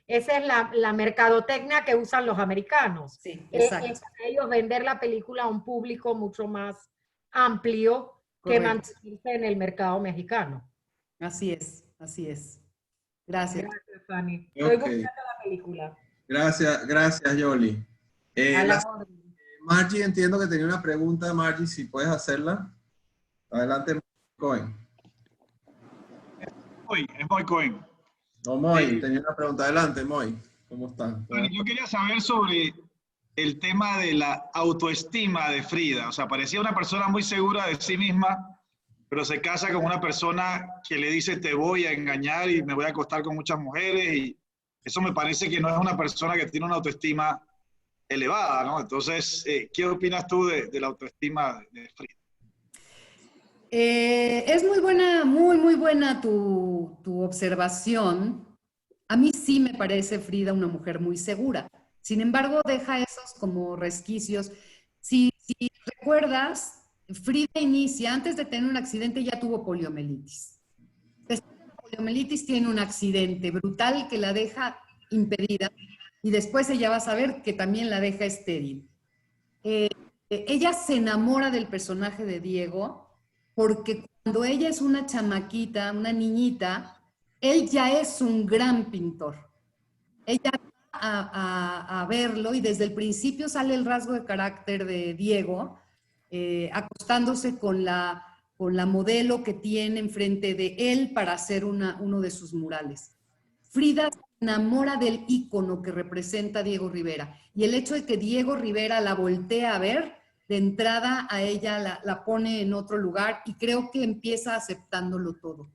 Esa es la mercadotecnia que usan los americanos. Sí, exacto. Es para ellos vender la película a un público mucho más amplio que mantenerse en el mercado mexicano. Así es, así es. Gracias. Gracias, Fanny. Estoy buscando la película. Gracias, Yoli. Margie, entiendo que tenía una pregunta. Margie, si puedes hacerla. Adelante, Cohen. Es Moy Cohen. No, Moy, tenía una pregunta. Adelante, Moy. ¿Cómo están? Bueno, yo quería saber sobre el tema de la autoestima de Frida. O sea, parecía una persona muy segura de sí misma, pero se casa con una persona que le dice te voy a engañar y me voy a acostar con muchas mujeres, y eso me parece que no es una persona que tiene una autoestima elevada, ¿no? Entonces, ¿qué opinas tú de la autoestima de Frida? Es muy buena, muy buena tu observación. A mí sí me parece Frida una mujer muy segura. Sin embargo, deja esos como resquicios. Si recuerdas, Frida inicia, antes de tener un accidente ya tuvo poliomielitis. Después de la poliomielitis tiene un accidente brutal que la deja impedida, y después ella va a saber que también la deja estéril. Ella se enamora del personaje de Diego porque cuando ella es una chamaquita, una niñita, él ya es un gran pintor. Ella va a verlo y desde el principio sale el rasgo de carácter de Diego, acostándose con la modelo que tiene enfrente de él para hacer uno de sus murales. Frida se enamora del ícono que representa Diego Rivera, y el hecho de que Diego Rivera la voltea a ver, de entrada a ella la pone en otro lugar, y creo que empieza aceptándolo todo.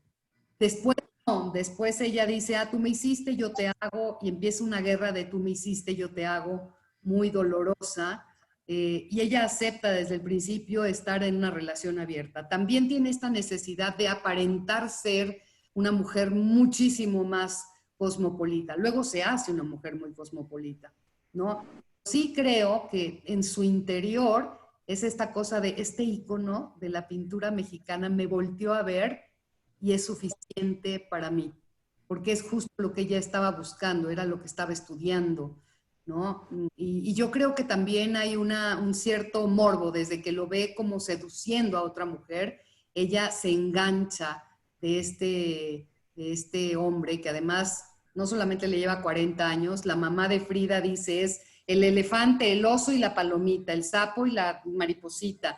Después ella dice, tú me hiciste, yo te hago, y empieza una guerra de tú me hiciste, yo te hago, muy dolorosa, y ella acepta desde el principio estar en una relación abierta. También tiene esta necesidad de aparentar ser una mujer muchísimo más cosmopolita. Luego se hace una mujer muy cosmopolita, ¿no? Sí creo que en su interior es esta cosa de este ícono de la pintura mexicana me volteó a ver y es suficiente para mí, porque es justo lo que ella estaba buscando, era lo que estaba estudiando, ¿no? Y yo creo que también hay un cierto morbo, desde que lo ve como seduciendo a otra mujer, ella se engancha de este hombre que además no solamente le lleva 40 años, la mamá de Frida dice es el elefante, el oso y la palomita, el sapo y la mariposita.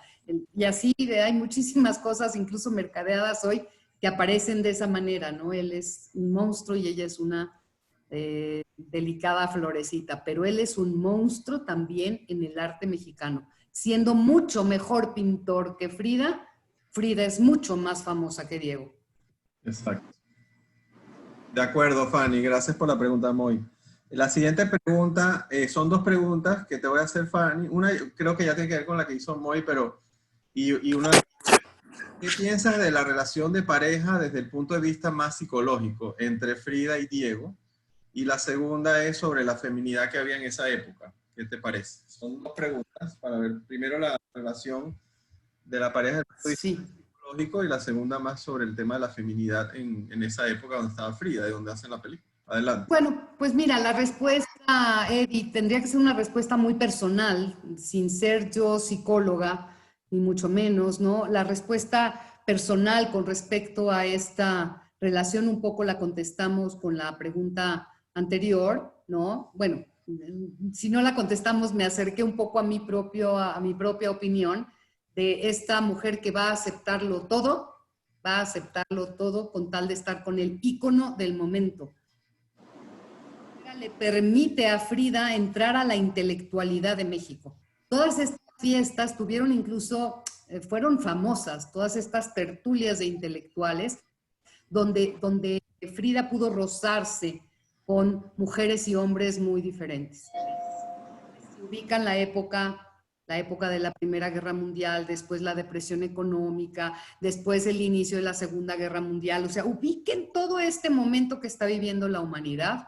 Y así hay muchísimas cosas, incluso mercadeadas hoy, que aparecen de esa manera, ¿no? Él es un monstruo y ella es una delicada florecita, pero él es un monstruo también en el arte mexicano. Siendo mucho mejor pintor que Frida, Frida es mucho más famosa que Diego. Exacto. De acuerdo, Fanny. Gracias por la pregunta, Moy. La siguiente pregunta, son dos preguntas que te voy a hacer, Fanny. Una creo que ya tiene que ver con la que hizo Moy, pero... Y una... ¿Qué piensas de la relación de pareja desde el punto de vista más psicológico entre Frida y Diego? Y la segunda es sobre la feminidad que había en esa época. ¿Qué te parece? Son dos preguntas para ver primero la relación de la pareja desde el punto de vista psicológico y la segunda más sobre el tema de la feminidad en esa época donde estaba Frida, de donde hacen la película. Adelante. Bueno, pues mira, la respuesta, Eddie, tendría que ser una respuesta muy personal, sin ser yo psicóloga, ni mucho menos, ¿no? La respuesta personal con respecto a esta relación un poco la contestamos con la pregunta anterior, ¿no? Bueno, si no la contestamos, me acerqué un poco a mi propia opinión de esta mujer que va a aceptarlo todo con tal de estar con el ícono del momento. Le permite a Frida entrar a la intelectualidad de México. Todas estas fiestas tuvieron incluso, fueron famosas, todas estas tertulias de intelectuales, donde Frida pudo rozarse con mujeres y hombres muy diferentes. Se ubican la época de la Primera Guerra Mundial, después la depresión económica, después el inicio de la Segunda Guerra Mundial, o sea, ubiquen todo este momento que está viviendo la humanidad,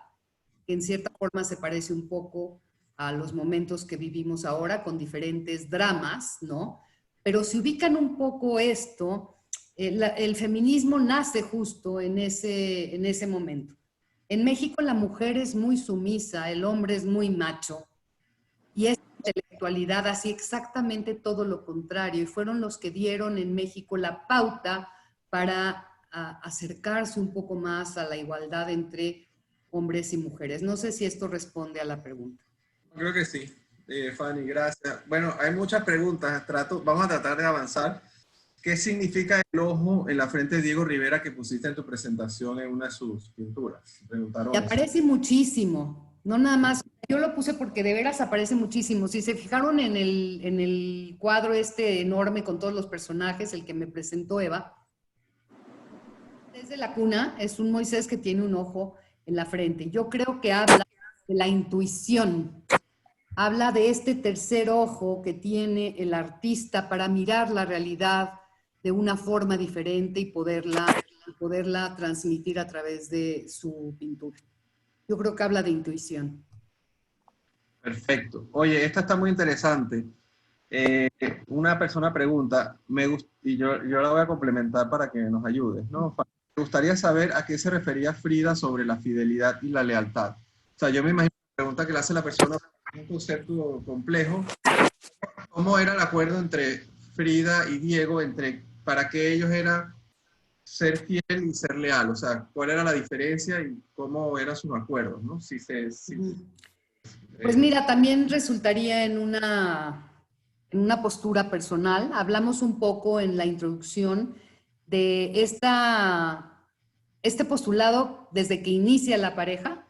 que en cierta forma se parece un poco a los momentos que vivimos ahora con diferentes dramas, ¿no? Pero si ubican un poco esto, el feminismo nace justo en ese momento. En México la mujer es muy sumisa, el hombre es muy macho, y esta intelectualidad hacía exactamente todo lo contrario, y fueron los que dieron en México la pauta para acercarse un poco más a la igualdad entre hombres y mujeres. No sé si esto responde a la pregunta. Creo que sí, Fanny, gracias. Bueno, hay muchas preguntas, vamos a tratar de avanzar. ¿Qué significa el ojo en la frente de Diego Rivera que pusiste en tu presentación en una de sus pinturas? Preguntaron. Y aparece muchísimo, no nada más, yo lo puse porque de veras aparece muchísimo. Si se fijaron en el cuadro este enorme con todos los personajes, el que me presentó Eva, desde la cuna es un Moisés que tiene un ojo en la frente. Yo creo que habla de la intuición, habla de este tercer ojo que tiene el artista para mirar la realidad de una forma diferente y poderla transmitir a través de su pintura. Yo creo que habla de intuición. Perfecto. Oye, esta está muy interesante. Una persona pregunta, y yo la voy a complementar para que nos ayudes, ¿no? Me gustaría saber a qué se refería Frida sobre la fidelidad y la lealtad. O sea, yo me imagino la pregunta que le hace la persona, un concepto complejo. ¿Cómo era el acuerdo entre Frida y Diego, para que ellos era ser fiel y ser leal? O sea, ¿cuál era la diferencia y cómo eran sus acuerdos, ¿no? Pues mira, también resultaría en una postura personal. Hablamos un poco en la introducción de este postulado desde que inicia la pareja,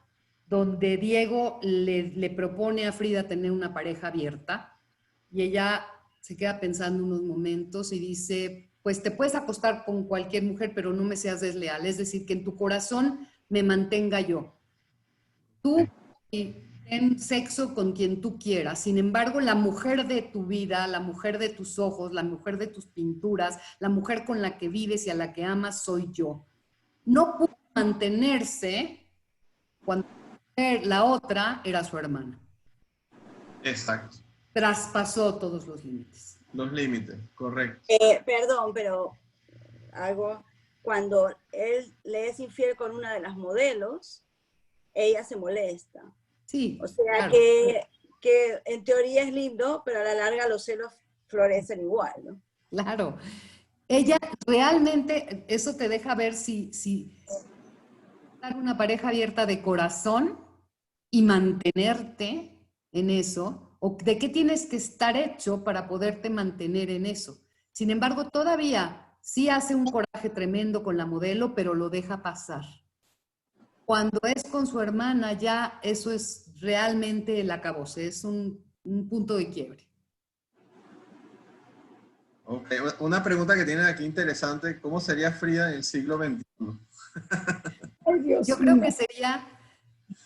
donde Diego le propone a Frida tener una pareja abierta y ella se queda pensando unos momentos y dice, pues te puedes acostar con cualquier mujer, pero no me seas desleal, es decir, que en tu corazón me mantenga yo. Tú ten sexo con quien tú quieras, sin embargo, la mujer de tu vida, la mujer de tus ojos, la mujer de tus pinturas, la mujer con la que vives y a la que amas soy yo. No pudo mantenerse cuando la otra era su hermana. Exacto. Traspasó todos los límites. Los límites, correcto. Perdón, pero cuando él le es infiel con una de las modelos, ella se molesta. Sí. O sea, claro. que en teoría es lindo, pero a la larga los celos florecen igual, ¿no? Claro. Ella realmente, eso te deja ver si estar una pareja abierta de corazón y mantenerte en eso, o de qué tienes que estar hecho para poderte mantener en eso. Sin embargo, todavía sí hace un coraje tremendo con la modelo, pero lo deja pasar. Cuando es con su hermana, ya eso es realmente el acabose, es un punto de quiebre. Okay. Una pregunta que tienen aquí interesante, ¿cómo sería Frida en el siglo XXI? Yo creo que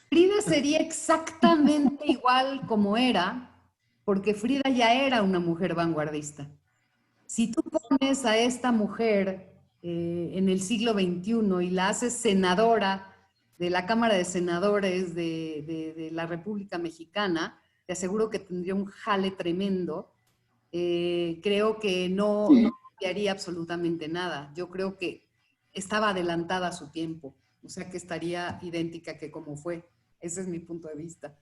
Frida sería exactamente igual como era, porque Frida ya era una mujer vanguardista. Si tú pones a esta mujer en el siglo XXI y la haces senadora de la Cámara de Senadores de la República Mexicana, te aseguro que tendría un jale tremendo. Creo que no cambiaría absolutamente nada. Yo creo que estaba adelantada a su tiempo, o sea que estaría idéntica que como fue. Ese es mi punto de vista.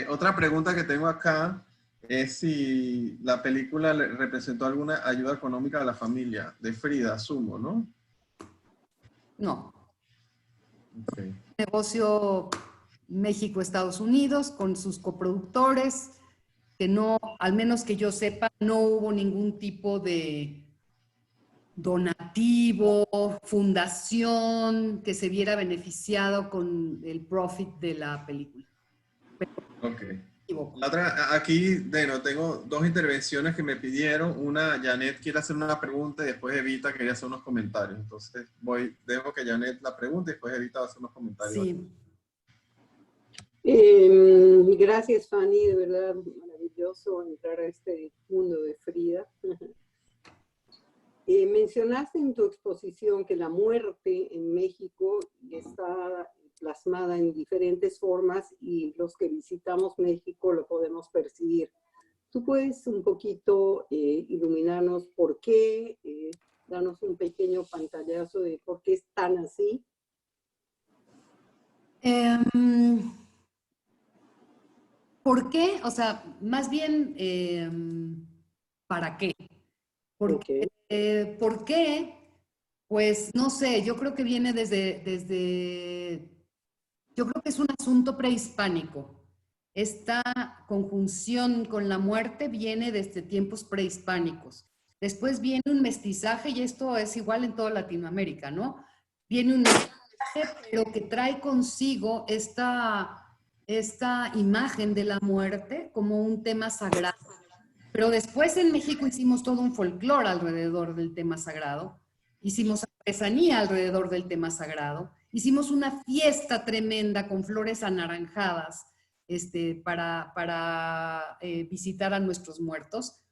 Otra pregunta que tengo acá es si la película le representó alguna ayuda económica a la familia de Frida, asumo, ¿no? No. Okay. Negocio México-Estados Unidos con sus coproductores, que no, al menos que yo sepa, no hubo ningún tipo de donativo, fundación que se viera beneficiado con el profit de la película. Ok. La otra, aquí, bueno, tengo dos intervenciones que me pidieron. Una, Janet quiere hacer una pregunta y después Evita quería hacer unos comentarios. Entonces, dejo que Janet la pregunte y después Evita va a hacer unos comentarios. Sí. Gracias, Fanny, de verdad maravilloso entrar a este mundo de Frida. Mencionaste en tu exposición que la muerte en México está plasmada en diferentes formas y los que visitamos México lo podemos percibir. ¿Tú puedes un poquito iluminarnos por qué, darnos un pequeño pantallazo de por qué es tan así? ¿Por qué? O sea, más bien, ¿para qué? ¿Por qué? Pues no sé, yo creo que viene yo creo que es un asunto prehispánico. Esta conjunción con la muerte viene desde tiempos prehispánicos. Después viene un mestizaje, y esto es igual en toda Latinoamérica, ¿no? Viene un mestizaje, pero que trae consigo esta imagen de la muerte como un tema sagrado. Pero después en México hicimos todo un folclore alrededor del tema sagrado. Hicimos artesanía alrededor del tema sagrado. Hicimos una fiesta tremenda con flores anaranjadas para visitar a nuestros muertos,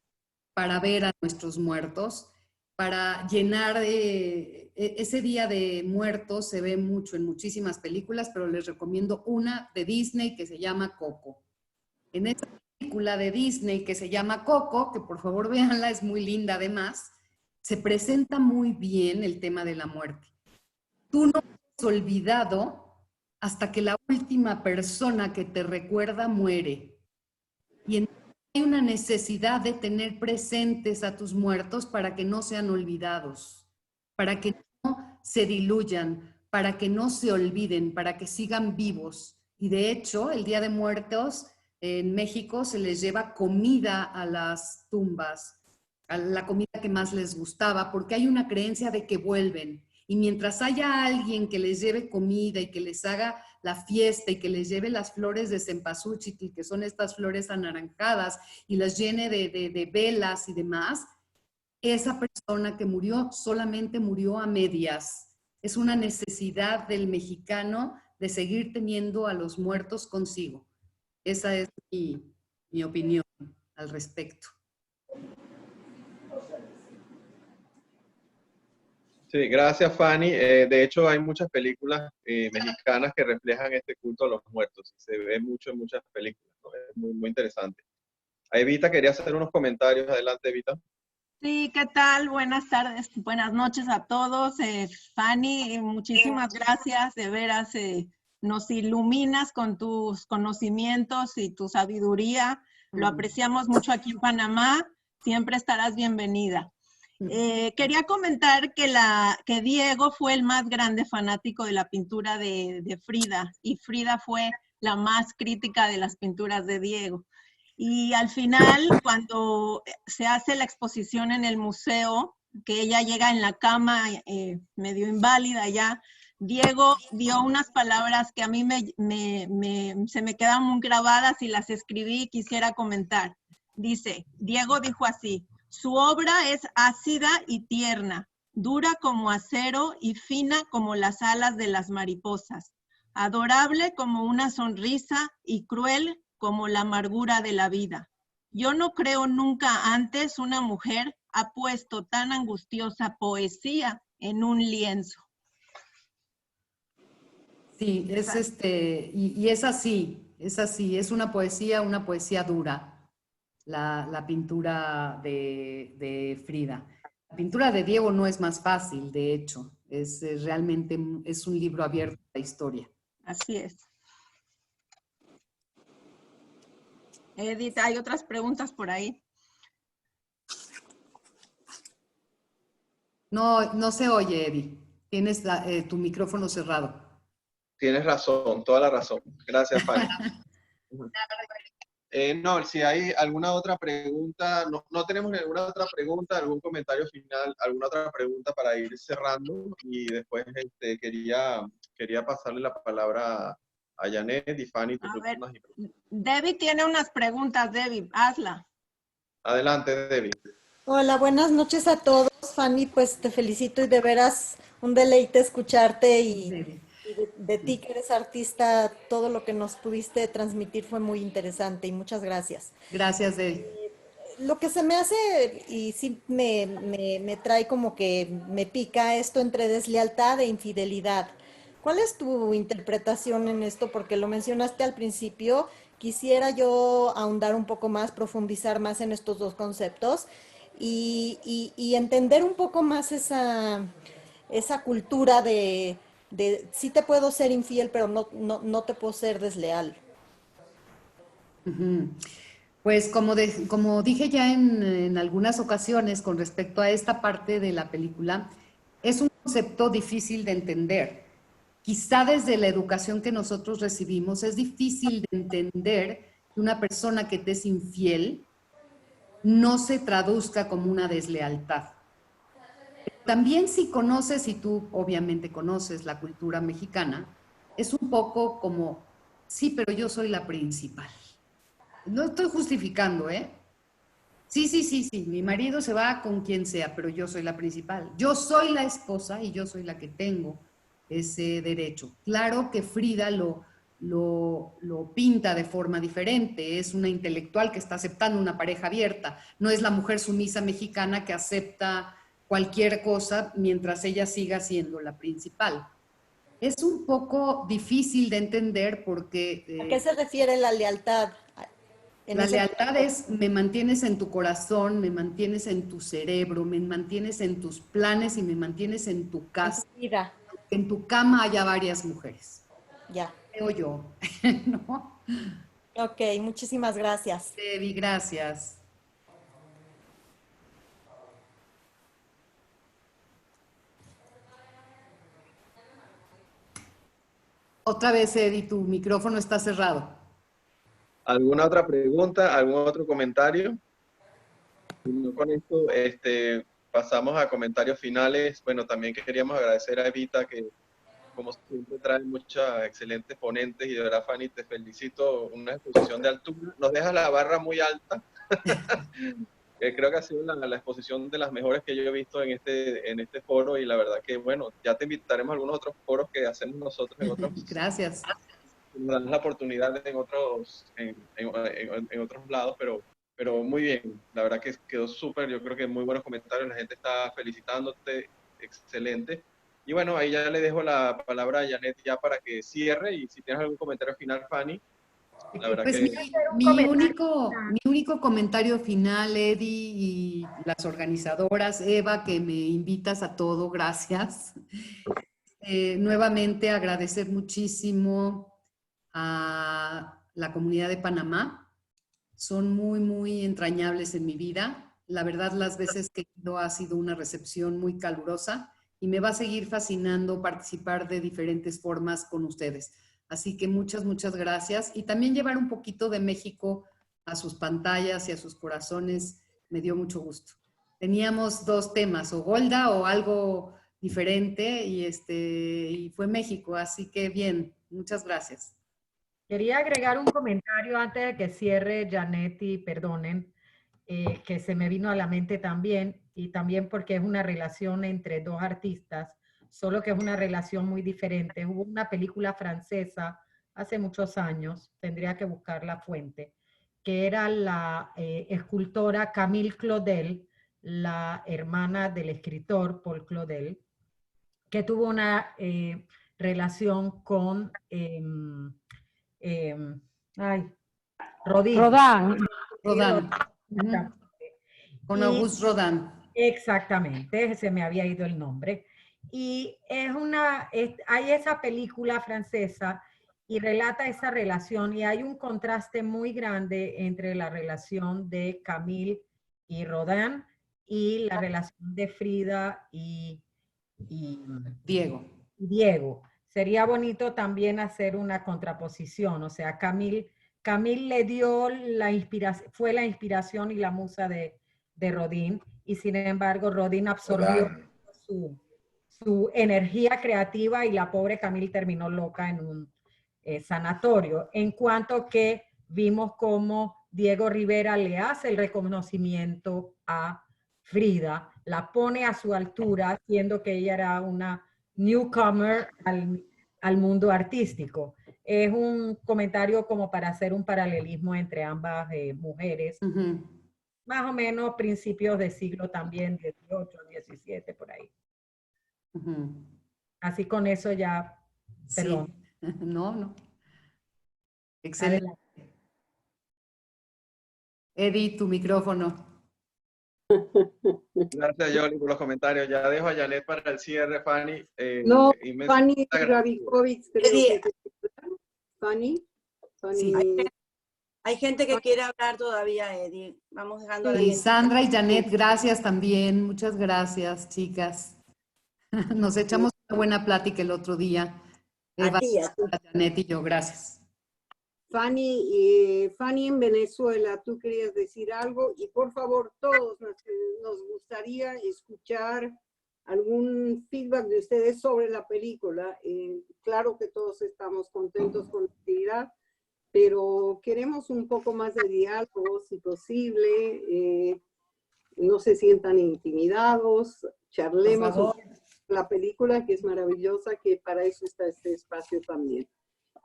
para ver a nuestros muertos, para llenar ese Día de Muertos. Se ve mucho en muchísimas películas, pero les recomiendo una de Disney que se llama Coco. En esa película de Disney que se llama Coco, que por favor véanla, es muy linda además, se presenta muy bien el tema de la muerte. Tú no has olvidado hasta que la última persona que te recuerda muere. Y entonces hay una necesidad de tener presentes a tus muertos para que no sean olvidados, para que no se diluyan, para que no se olviden, para que sigan vivos. Y de hecho, el Día de Muertos en México se les lleva comida a las tumbas, a la comida que más les gustaba, porque hay una creencia de que vuelven. Y mientras haya alguien que les lleve comida y que les haga la fiesta y que les lleve las flores de cempasúchil, que son estas flores anaranjadas, y las llene de velas y demás, esa persona que murió solamente murió a medias. Es una necesidad del mexicano de seguir teniendo a los muertos consigo. Esa es mi opinión al respecto. Sí, gracias, Fanny. De hecho, hay muchas películas mexicanas que reflejan este culto a los muertos. Se ve mucho en muchas películas, ¿no? Es muy, muy interesante. Evita quería hacer unos comentarios. Adelante, Evita. Sí, ¿qué tal? Buenas tardes, buenas noches a todos. Fanny, muchísimas gracias. De veras, nos iluminas con tus conocimientos y tu sabiduría. Lo apreciamos mucho aquí en Panamá. Siempre estarás bienvenida. Quería comentar que Diego fue el más grande fanático de la pintura de Frida, y Frida fue la más crítica de las pinturas de Diego. Y al final, cuando se hace la exposición en el museo, que ella llega en la cama medio inválida ya, Diego dio unas palabras que a mí se me quedan muy grabadas y las escribí y quisiera comentar. Dice, Diego dijo así: su obra es ácida y tierna, dura como acero y fina como las alas de las mariposas, adorable como una sonrisa y cruel como la amargura de la vida. Yo no creo nunca antes una mujer ha puesto tan angustiosa poesía en un lienzo. Sí, y es así, es una poesía dura, la pintura de Frida. La pintura de Diego no es más fácil, de hecho, realmente es un libro abierto a la historia. Así es. Edith, hay otras preguntas por ahí. No se oye, Edith. Tienes tu micrófono cerrado. Tienes razón, toda la razón. Gracias, Fanny. No, si hay alguna otra pregunta, no tenemos ninguna otra pregunta, algún comentario final, alguna otra pregunta para ir cerrando, y después quería pasarle la palabra a Janet y Fanny. Debbie tiene unas preguntas, Debbie, hazla. Adelante, Debbie. Hola, buenas noches a todos. Fanny, pues te felicito y de veras un deleite escucharte y de ti que eres artista, todo lo que nos pudiste transmitir fue muy interesante y muchas gracias. Gracias, Debbie. Lo que se me hace y sí me trae como que me pica esto entre deslealtad e infidelidad. ¿Cuál es tu interpretación en esto? Porque lo mencionaste al principio. Quisiera yo ahondar un poco más, profundizar más en estos dos conceptos y entender un poco más esa cultura de sí te puedo ser infiel, pero no te puedo ser desleal. Pues como dije ya en algunas ocasiones con respecto a esta parte de la película, es un concepto difícil de entender. Quizá desde la educación que nosotros recibimos es difícil de entender que una persona que te es infiel no se traduzca como una deslealtad. También si conoces, y tú obviamente conoces la cultura mexicana, es un poco como, sí, pero yo soy la principal. No estoy justificando, ¿eh? Sí, mi marido se va con quien sea, pero yo soy la principal. Yo soy la esposa y yo soy la que tengo ese derecho. Claro que Frida lo pinta de forma diferente, es una intelectual que está aceptando una pareja abierta, no es la mujer sumisa mexicana que acepta cualquier cosa mientras ella siga siendo la principal. Es un poco difícil de entender porque... ¿A qué se refiere la lealtad? La lealtad es, me mantienes en tu corazón, me mantienes en tu cerebro, me mantienes en tus planes y me mantienes en tu casa. Mira. En tu cama haya varias mujeres. Ya. Creo yo, ¿no? Ok, muchísimas gracias. Debbie, gracias. Otra vez, Eddie, tu micrófono está cerrado. ¿Alguna otra pregunta? ¿Algún otro comentario? Con esto pasamos a comentarios finales. Bueno, también queríamos agradecer a Evita, que como siempre trae muchas excelentes ponentes, y de verdad, Fanny, te felicito, una exposición de altura. Nos deja la barra muy alta. Creo que ha sido la exposición de las mejores que yo he visto en este foro, y la verdad que, bueno, ya te invitaremos a algunos otros foros que hacemos nosotros en otros. Gracias. Nos dan la oportunidad en otros lados, pero muy bien, la verdad que quedó súper, yo creo que muy buenos comentarios, la gente está felicitándote, excelente. Y bueno, ahí ya le dejo la palabra a Janet ya para que cierre, y si tienes algún comentario final, Fanny. La verdad pues que... mi único comentario final, Eddie, y las organizadoras, Eva, que me invitas a todo, gracias. Nuevamente agradecer muchísimo a la comunidad de Panamá. Son muy, muy entrañables en mi vida. La verdad, las veces que he ido ha sido una recepción muy calurosa y me va a seguir fascinando participar de diferentes formas con ustedes. Así que muchas, muchas gracias. Y también llevar un poquito de México a sus pantallas y a sus corazones me dio mucho gusto. Teníamos 2 temas, o Golda o algo diferente, y fue México. Así que bien, muchas gracias. Quería agregar un comentario antes de que cierre Janet y perdonen, que se me vino a la mente también, y también porque es una relación entre 2 artistas, solo que es una relación muy diferente. Hubo una película francesa hace muchos años, tendría que buscar la fuente, que era la escultora Camille Claudel, la hermana del escritor Paul Claudel, que tuvo una relación con Rodin. Rodin. Con Auguste Rodin. Exactamente, se me había ido el nombre. Y hay esa película francesa y relata esa relación, y hay un contraste muy grande entre la relación de Camille y Rodin y la relación de Frida y Diego. Sería bonito también hacer una contraposición, o sea, Camille le dio la inspiración, fue la inspiración y la musa de Rodin, y sin embargo Rodin absorbió su energía creativa y la pobre Camille terminó loca en un sanatorio. En cuanto que vimos cómo Diego Rivera le hace el reconocimiento a Frida, la pone a su altura, siendo que ella era una newcomer al mundo artístico. Es un comentario como para hacer un paralelismo entre ambas mujeres, más o menos principios de siglo también, 18, 17, por ahí. Así con eso ya, perdón. Sí. No. Excelente. Adelante. Eddie, tu micrófono. Gracias, Yoli, por los comentarios. Ya dejo a Janet para el cierre, Fanny. No, Fanny Rabikovic, creo que... Fanny. Sí. Hay gente que quiere hablar todavía, Eddie. Vamos dejando a la gente. Sandra y Janet, gracias también. Muchas gracias, chicas. Nos echamos una buena plática el otro día. Janet y yo, gracias. Fanny en Venezuela, tú querías decir algo, y por favor todos nos gustaría escuchar algún feedback de ustedes sobre la película. Claro que todos estamos contentos con la actividad, pero queremos un poco más de diálogo, si posible. No se sientan intimidados, charlemos sobre la película, que es maravillosa, que para eso está este espacio también.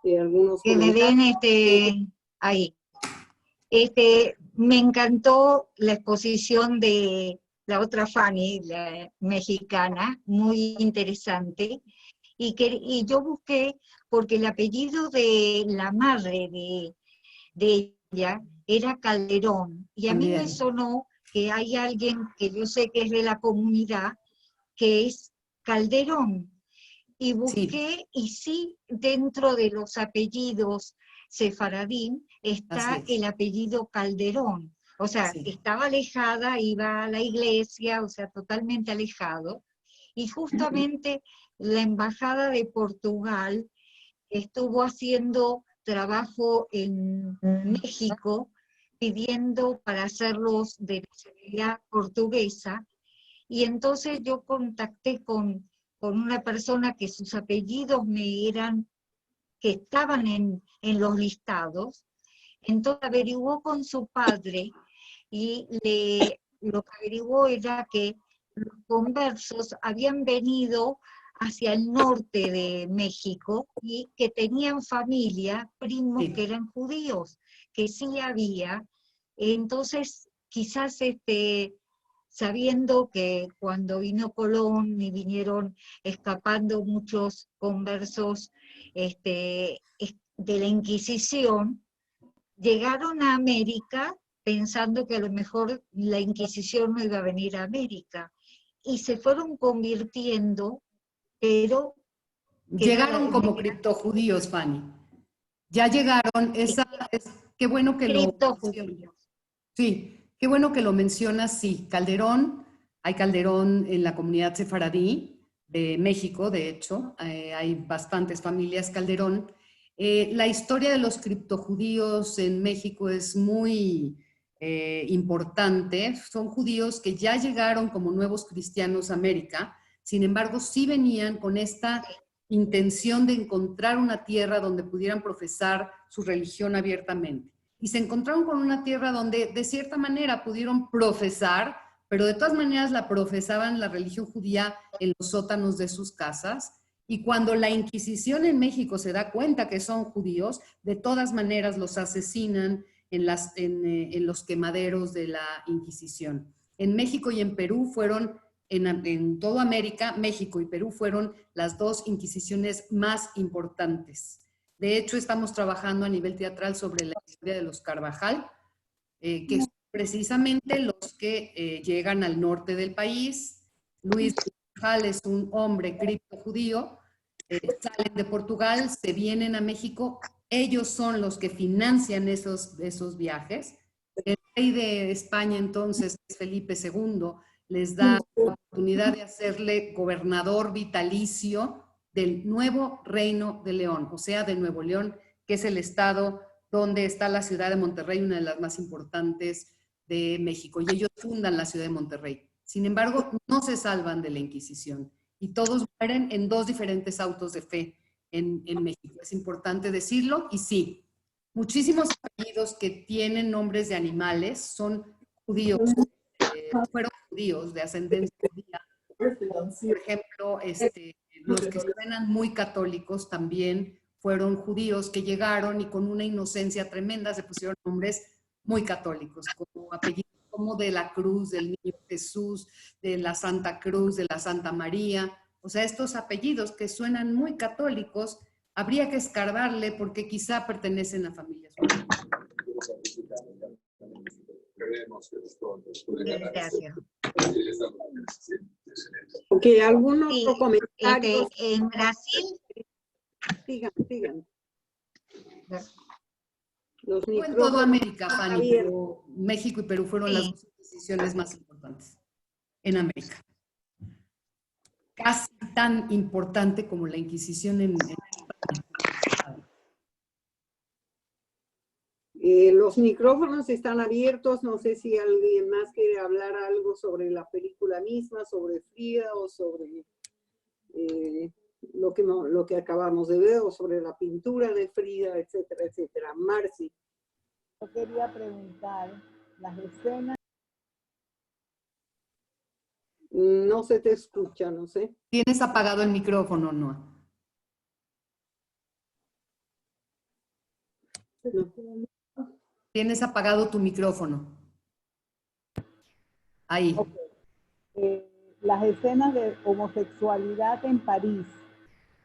Algunos que me den ahí. Me encantó la exposición de la otra Fanny, la mexicana, muy interesante, y yo busqué, porque el apellido de la madre de ella era Calderón, y a mí me sonó que hay alguien que yo sé que es de la comunidad, que es Calderón. Y busqué, y sí, dentro de los apellidos sefaradín está el apellido Calderón. O sea, estaba alejada, iba a la iglesia, o sea, totalmente alejado. Y justamente la Embajada de Portugal estuvo haciendo trabajo en México, pidiendo para hacerlos de nacionalidad portuguesa. Y entonces yo contacté con una persona que sus apellidos que estaban en los listados. Entonces averiguó con su padre, y lo que averiguó era que los conversos habían venido hacia el norte de México y que tenían familia, primos que eran judíos, que sí había. Entonces quizás sabiendo que cuando vino Colón y vinieron escapando muchos conversos de la Inquisición, llegaron a América pensando que a lo mejor la Inquisición no iba a venir a América, y se fueron convirtiendo, pero... Llegaron como criptojudíos, Fanny. Ya llegaron, qué bueno que lo... Criptojudíos. Sí. Qué bueno que lo mencionas, sí. Calderón, hay Calderón en la comunidad sefaradí de México, de hecho, hay bastantes familias Calderón. La historia de los criptojudíos en México es muy importante. Son judíos que ya llegaron como nuevos cristianos a América, sin embargo, sí venían con esta intención de encontrar una tierra donde pudieran profesar su religión abiertamente. Y se encontraron con una tierra donde de cierta manera pudieron profesar, pero de todas maneras la profesaban la religión judía en los sótanos de sus casas. Y cuando la Inquisición en México se da cuenta que son judíos, de todas maneras los asesinan en los quemaderos de la Inquisición. En México y en Perú fueron, en toda América, México y Perú fueron las dos inquisiciones más importantes. De hecho, estamos trabajando a nivel teatral sobre la historia de los Carvajal, que son precisamente los que llegan al norte del país. Luis Carvajal es un hombre criptojudío, salen de Portugal, se vienen a México, ellos son los que financian esos viajes. El rey de España entonces, Felipe II, les da la oportunidad de hacerle gobernador vitalicio del nuevo Reino de León, o sea, de Nuevo León, que es el estado donde está la ciudad de Monterrey, una de las más importantes de México, y ellos fundan la ciudad de Monterrey. Sin embargo, no se salvan de la Inquisición, y todos mueren en dos diferentes autos de fe en México. Es importante decirlo, y sí, muchísimos apellidos que tienen nombres de animales son judíos, fueron judíos de ascendencia judía. Por ejemplo, los que suenan muy católicos también fueron judíos que llegaron y con una inocencia tremenda se pusieron nombres muy católicos, como apellidos como de la Cruz, del Niño Jesús, de la Santa Cruz, de la Santa María. O sea, estos apellidos que suenan muy católicos, habría que escarbarle porque quizá pertenecen a familias judías. Gracias. Ok, ¿algún otro comentario? En Brasil. Sigan. En toda América, Fanny, pero México y Perú fueron las dos decisiones más importantes en América. Casi tan importante como la Inquisición en España. Los micrófonos están abiertos, no sé si alguien más quiere hablar algo sobre la película misma, sobre Frida o sobre lo que acabamos de ver o sobre la pintura de Frida, etcétera, etcétera. Marci. Yo quería preguntar, las escenas... No se te escucha, no sé. ¿Tienes apagado el micrófono, Noa? Tienes apagado tu micrófono. Ahí. Okay. Las escenas de homosexualidad en París,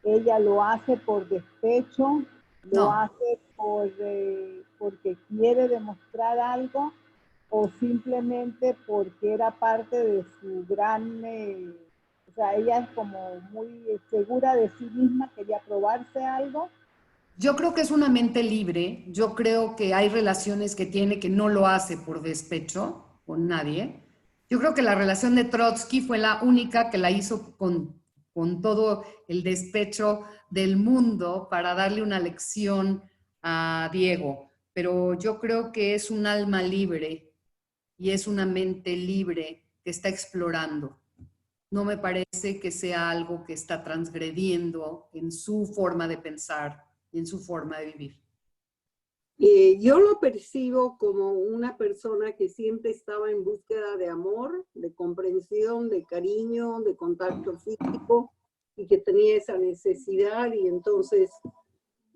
¿ella lo hace por despecho? ¿Lo hace porque quiere demostrar algo? ¿O simplemente porque era parte de su gran... o sea, ella es como muy segura de sí misma, quería probarse algo? Yo creo que es una mente libre. Yo creo que hay relaciones que tiene que no lo hace por despecho con nadie. Yo creo que la relación de Trotsky fue la única que la hizo con todo el despecho del mundo para darle una lección a Diego. Pero yo creo que es un alma libre y es una mente libre que está explorando. No me parece que sea algo que está transgrediendo en su forma de pensar y en su forma de vivir. Yo lo percibo como una persona que siempre estaba en búsqueda de amor, de comprensión, de cariño, de contacto físico, y que tenía esa necesidad, y entonces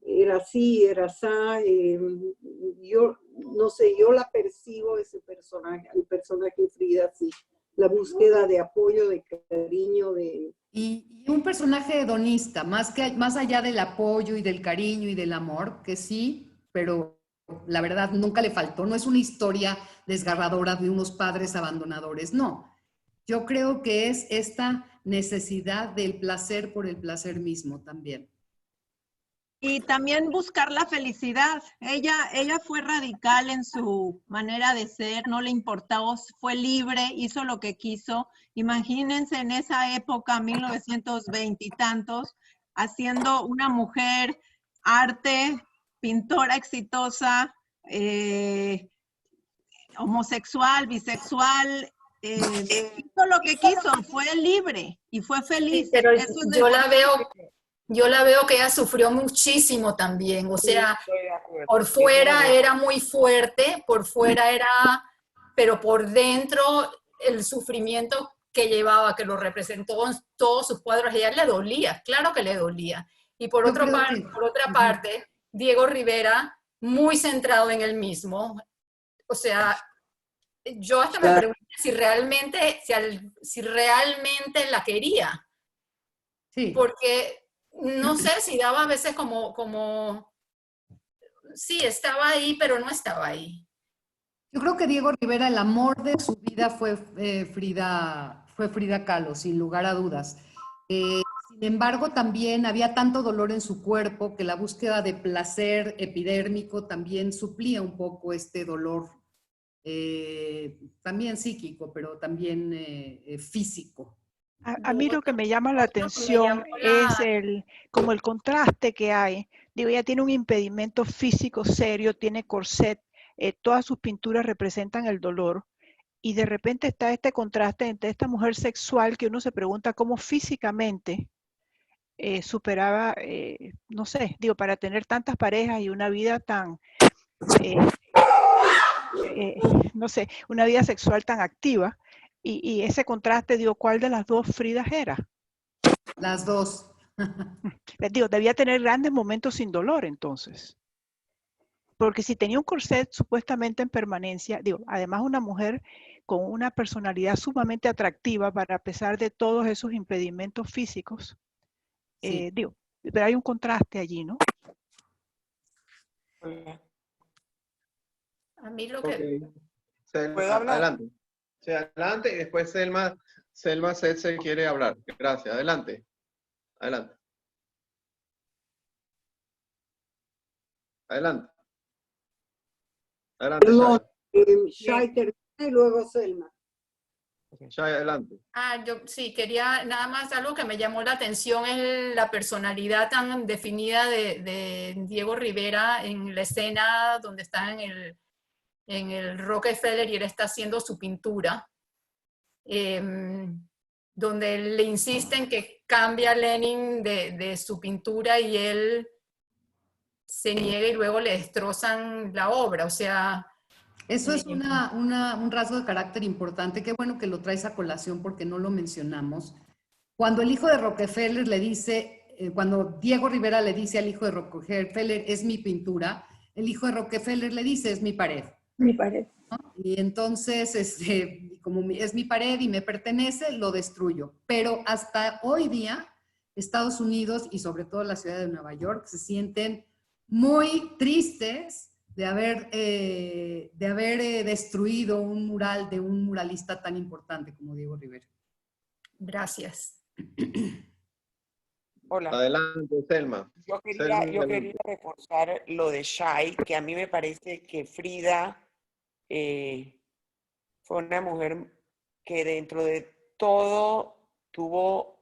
era así, era así. Yo no sé, yo la percibo ese personaje, el personaje Frida, sí. La búsqueda de apoyo, de cariño, de... Y un personaje hedonista, más allá del apoyo y del cariño y del amor, que sí, pero la verdad nunca le faltó. No es una historia desgarradora de unos padres abandonadores, no. Yo creo que es esta necesidad del placer por el placer mismo también. Y también buscar la felicidad. Ella fue radical en su manera de ser, no le importó, fue libre, hizo lo que quiso. Imagínense en esa época, 1920 y tantos, haciendo una mujer arte, pintora exitosa, homosexual, bisexual, hizo lo que quiso, fue libre y fue feliz. Sí, pero Eso es lo yo importante. la veo que ella sufrió muchísimo también, o sea, Estoy de acuerdo. por fuera era muy fuerte, por fuera era, pero por dentro el sufrimiento que llevaba, que lo representó en todos sus cuadros, a ella le dolía, claro que le dolía. Y por otra parte, Diego Rivera, muy centrado en él mismo, o sea, yo hasta me pregunto si realmente la quería. Sí. Porque no sé si daba a veces sí, estaba ahí, pero no estaba ahí. Yo creo que Diego Rivera, el amor de su vida fue Frida Kahlo, sin lugar a dudas. Sin embargo, también había tanto dolor en su cuerpo que la búsqueda de placer epidérmico también suplía un poco este dolor, también psíquico, pero también físico. A mí lo que me llama la atención es como el contraste que hay. Digo, ella tiene un impedimento físico serio, tiene corset, todas sus pinturas representan el dolor, y de repente está este contraste entre esta mujer sexual que uno se pregunta cómo físicamente superaba, no sé, digo, para tener tantas parejas y una vida tan, no sé, una vida sexual tan activa. Y ese contraste, digo, ¿cuál de las dos Fridas era? Las dos. Digo, debía tener grandes momentos sin dolor, entonces. Porque si tenía un corset supuestamente en permanencia, digo, además una mujer con una personalidad sumamente atractiva para a pesar de todos esos impedimentos físicos, sí. Digo, pero hay un contraste allí, ¿no? A mí lo que... ¿Puedo hablar? Adelante. Sí, adelante, y después Selma se quiere hablar. Gracias, adelante. Adelante. Adelante. Adelante. Perdón, Shai termina y luego Selma. Shai, adelante. Yo sí, quería nada más, algo que me llamó la atención es la personalidad tan definida de Diego Rivera en la escena donde está en el Rockefeller y él está haciendo su pintura, donde le insisten que cambia a Lenin de su pintura y él se niega y luego le destrozan la obra, o sea... Eso es un rasgo de carácter importante. Qué bueno que lo traes a colación porque no lo mencionamos. Cuando el hijo de Rockefeller le dice, cuando Diego Rivera le dice al hijo de Rockefeller, es mi pintura, el hijo de Rockefeller le dice, es mi pared. Mi pared. ¿No? Y entonces, como es mi pared y me pertenece, lo destruyo. Pero hasta hoy día, Estados Unidos y sobre todo la ciudad de Nueva York se sienten muy tristes de haber destruido un mural de un muralista tan importante como Diego Rivera. Gracias. Hola. Adelante, Selma. Yo quería reforzar lo de Shai, que a mí me parece que Frida fue una mujer que dentro de todo tuvo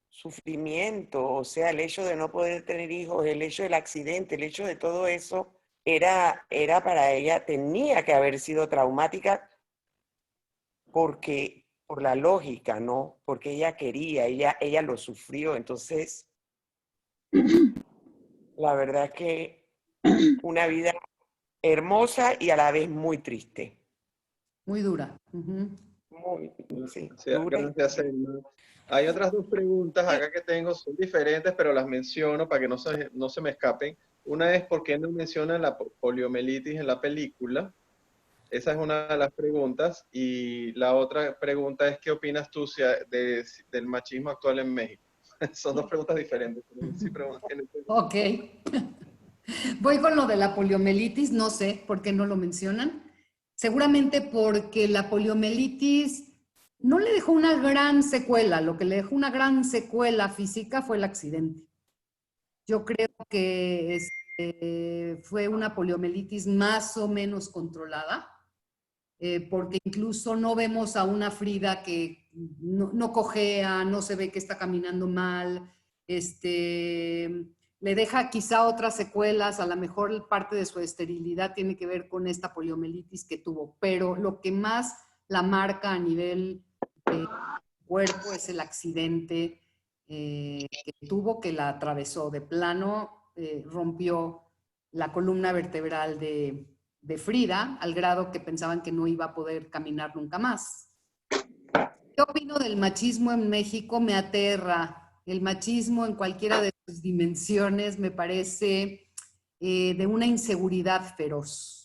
sufrimiento, o sea, el hecho de no poder tener hijos, el hecho del accidente, el hecho de todo eso, era para ella, tenía que haber sido traumática por la lógica, ¿no? Porque ella quería, ella lo sufrió, entonces la verdad es que una vida hermosa y a la vez muy triste. Muy dura. Sí, gracias, Selma. Hay otras dos preguntas acá que tengo, son diferentes, pero las menciono para que no se me escapen. Una es, ¿por qué no mencionan la poliomielitis en la película? Esa es una de las preguntas. Y la otra pregunta es, ¿qué opinas tú del machismo actual en México? Son dos preguntas diferentes. Ok. Voy con lo de la poliomielitis, no sé por qué no lo mencionan. Seguramente porque la poliomielitis no le dejó una gran secuela, lo que le dejó una gran secuela física fue el accidente. Yo creo que fue una poliomielitis más o menos controlada, porque incluso no vemos a una Frida que no cojea, no se ve que está caminando mal, le deja quizá otras secuelas, a lo mejor parte de su esterilidad tiene que ver con esta poliomielitis que tuvo, pero lo que más la marca a nivel cuerpo es el accidente que tuvo, que la atravesó de plano, rompió la columna vertebral de Frida, al grado que pensaban que no iba a poder caminar nunca más. ¿Qué opino del machismo en México? Me aterra. El machismo en cualquiera de sus dimensiones me parece de una inseguridad feroz.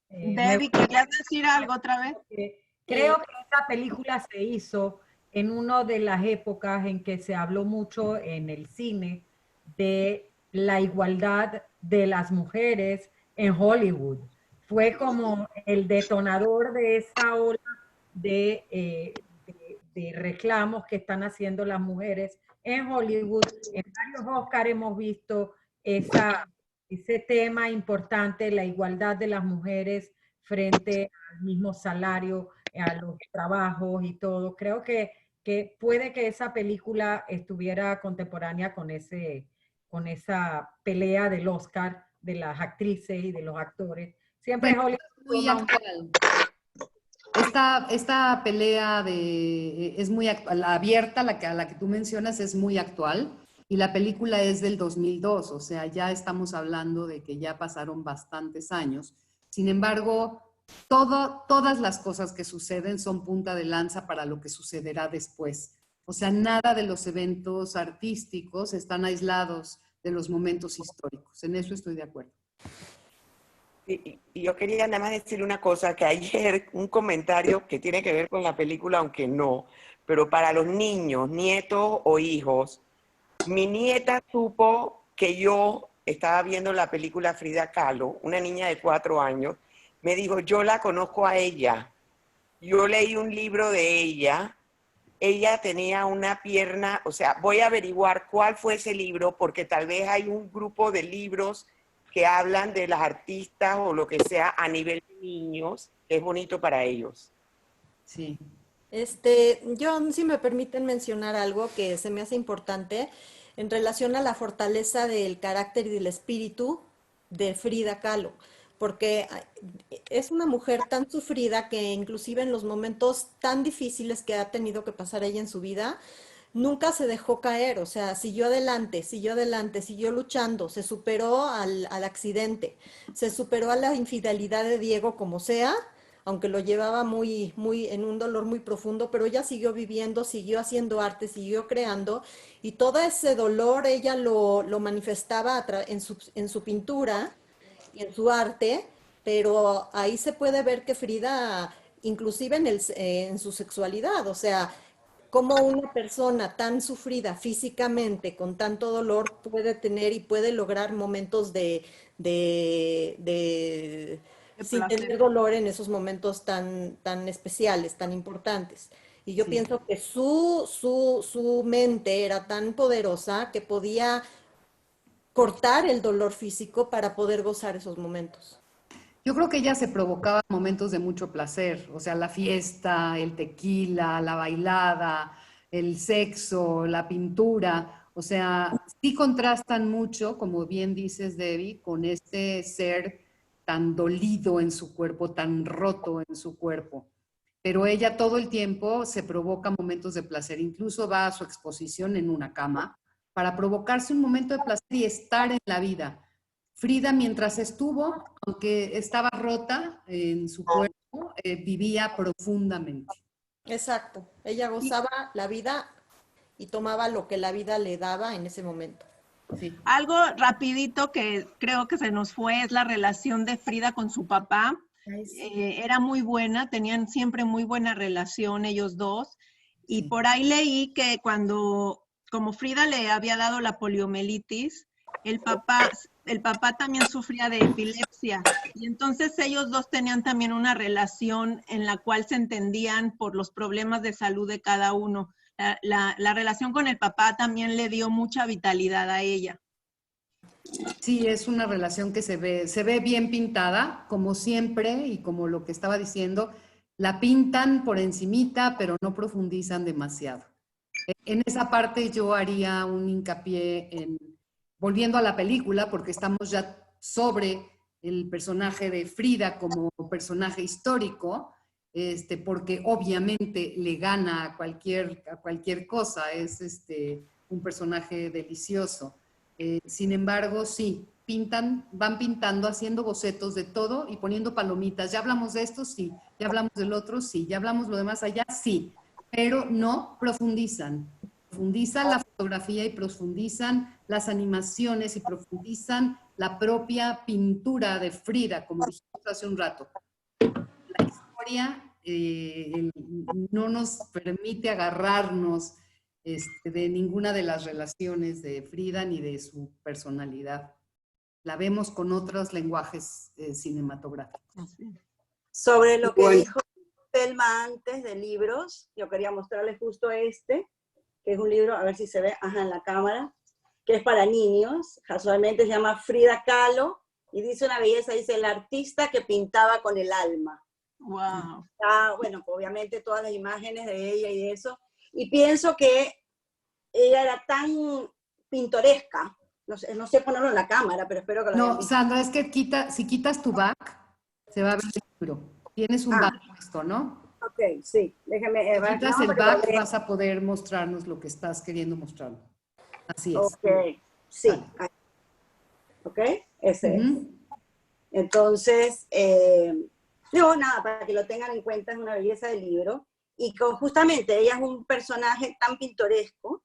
Debbie, ¿querías decir algo otra vez? Creo que esta película se hizo en una de las épocas en que se habló mucho en el cine de la igualdad de las mujeres en Hollywood. Fue como el detonador de esa ola de reclamos que están haciendo las mujeres en Hollywood. En varios Oscars hemos visto ese tema importante, la igualdad de las mujeres frente al mismo salario, a los trabajos y todo. Creo que puede que esa película estuviera contemporánea con esa pelea del Oscar de las actrices y de los actores. Siempre bueno, Hollywood muy actual. Esta pelea es muy actual. La abierta, a la que tú mencionas, es muy actual. Y la película es del 2002, o sea, ya estamos hablando de que ya pasaron bastantes años. Sin embargo, todas las cosas que suceden son punta de lanza para lo que sucederá después. O sea, nada de los eventos artísticos están aislados de los momentos históricos. En eso estoy de acuerdo. Y yo quería nada más decir una cosa, que ayer un comentario que tiene que ver con la película, aunque no, pero para los niños, nietos o hijos, mi nieta supo que yo estaba viendo la película Frida Kahlo, una niña de 4 años, me dijo, yo la conozco a ella, yo leí un libro de ella tenía una pierna, o sea, voy a averiguar cuál fue ese libro, porque tal vez hay un grupo de libros que hablan de las artistas o lo que sea a nivel de niños, que es bonito para ellos. Sí. Yo, si me permiten mencionar algo que se me hace importante en relación a la fortaleza del carácter y del espíritu de Frida Kahlo, porque es una mujer tan sufrida que inclusive en los momentos tan difíciles que ha tenido que pasar ella en su vida, nunca se dejó caer, o sea, siguió adelante, siguió luchando, se superó al accidente, se superó a la infidelidad de Diego como sea, aunque lo llevaba en un dolor muy profundo, pero ella siguió viviendo, siguió haciendo arte, siguió creando, y todo ese dolor ella lo manifestaba en su pintura y en su arte, pero ahí se puede ver que Frida, inclusive en su sexualidad, o sea, cómo una persona tan sufrida físicamente, con tanto dolor, puede tener y puede lograr momentos sin tener dolor en esos momentos tan especiales, tan importantes. Y yo pienso que su mente era tan poderosa que podía cortar el dolor físico para poder gozar esos momentos. Yo creo que ella se provocaba momentos de mucho placer, o sea, la fiesta, el tequila, la bailada, el sexo, la pintura, o sea, sí contrastan mucho, como bien dices, Debbie, con este ser tan dolido en su cuerpo, tan roto en su cuerpo. Pero ella todo el tiempo se provoca momentos de placer, incluso va a su exposición en una cama para provocarse un momento de placer y estar en la vida. Frida, mientras estuvo, aunque estaba rota en su cuerpo, vivía profundamente. Exacto. Ella gozaba la vida y tomaba lo que la vida le daba en ese momento. Sí. Algo rapidito que creo que se nos fue es la relación de Frida con su papá. Era muy buena, tenían siempre muy buena relación ellos dos. Y por ahí leí que como Frida le había dado la poliomielitis, el papá el papá también sufría de epilepsia y entonces ellos dos tenían también una relación en la cual se entendían por los problemas de salud de cada uno. La relación con el papá también le dio mucha vitalidad a ella. Sí, es una relación que se ve bien pintada, como siempre, y como lo que estaba diciendo, la pintan por encimita, pero no profundizan demasiado. En esa parte yo haría un hincapié en, volviendo a la película, porque estamos ya sobre el personaje de Frida como personaje histórico, porque obviamente le gana a cualquier cosa, es un personaje delicioso. Sin embargo, sí, van pintando, haciendo bocetos de todo y poniendo palomitas. ¿Ya hablamos de esto? Sí. ¿Ya hablamos del otro? Sí. ¿Ya hablamos lo demás allá? Sí. Pero no profundizan. Profundizan la fotografía y profundizan las animaciones y profundizan la propia pintura de Frida, como dijimos hace un rato. La historia no nos permite agarrarnos de ninguna de las relaciones de Frida ni de su personalidad. La vemos con otros lenguajes cinematográficos. Sobre lo que dijo Thelma antes de libros, yo quería mostrarles justo que es un libro, a ver si se ve, en la cámara, que es para niños, casualmente se llama Frida Kahlo, y dice una belleza, dice, el artista que pintaba con el alma. Wow. Bueno, obviamente todas las imágenes de ella y de eso, y pienso que ella era tan pintoresca, no sé ponerlo en la cámara, pero espero que lo No, Sandra, es que si quitas tu back, se va a ver el libro. Tienes un back puesto, ¿no? Ok, sí, déjame. Si quitas el back, vas a poder mostrarnos lo que estás queriendo mostrar. Así es. Ok, sí. Ok, ese es. Entonces, nada, para que lo tengan en cuenta, es una belleza del libro. Y justamente ella es un personaje tan pintoresco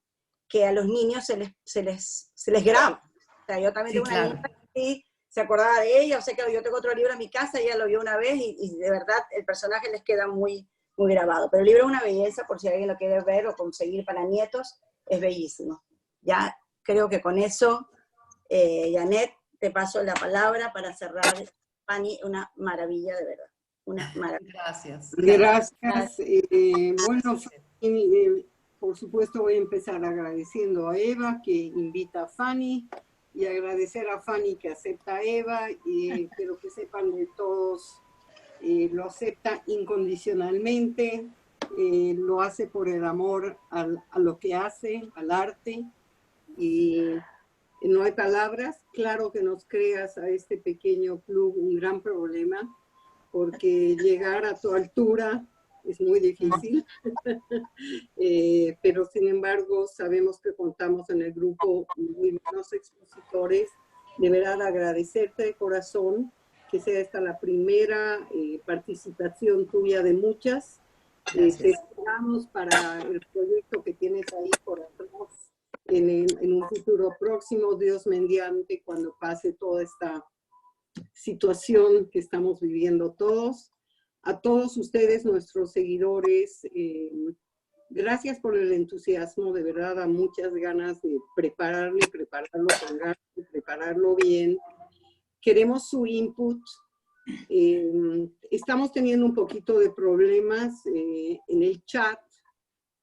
que a los niños se les graba. O sea, yo también tengo una niña que se acordaba de ella, o sea que yo tengo otro libro en mi casa, ella lo vio una vez y de verdad el personaje les queda muy, muy grabado. Pero el libro es una belleza, por si alguien lo quiere ver o conseguir para nietos, es bellísimo. Ya creo que con eso, Janet, te paso la palabra para cerrar. Fanny, una maravilla de verdad. Una maravilla. Gracias. Gracias. Bueno, Fanny, por supuesto voy a empezar agradeciendo a Eva que invita a Fanny y agradecer a Fanny que acepta a Eva y quiero que sepan de todos, lo acepta incondicionalmente, lo hace por el amor a lo que hace, al arte, y no hay palabras. Claro que nos creas a este pequeño club un gran problema, porque llegar a tu altura es muy difícil, pero sin embargo sabemos que contamos en el grupo muy buenos expositores. De verdad agradecerte de corazón que sea esta la primera participación tuya de muchas. Te esperamos para el proyecto que tienes ahí por atrás en un futuro próximo, Dios mediante, cuando pase toda esta situación que estamos viviendo todos. A todos ustedes, nuestros seguidores, gracias por el entusiasmo, de verdad, a muchas ganas de prepararlo con ganas, de prepararlo bien. Queremos su input. Estamos teniendo un poquito de problemas en el chat,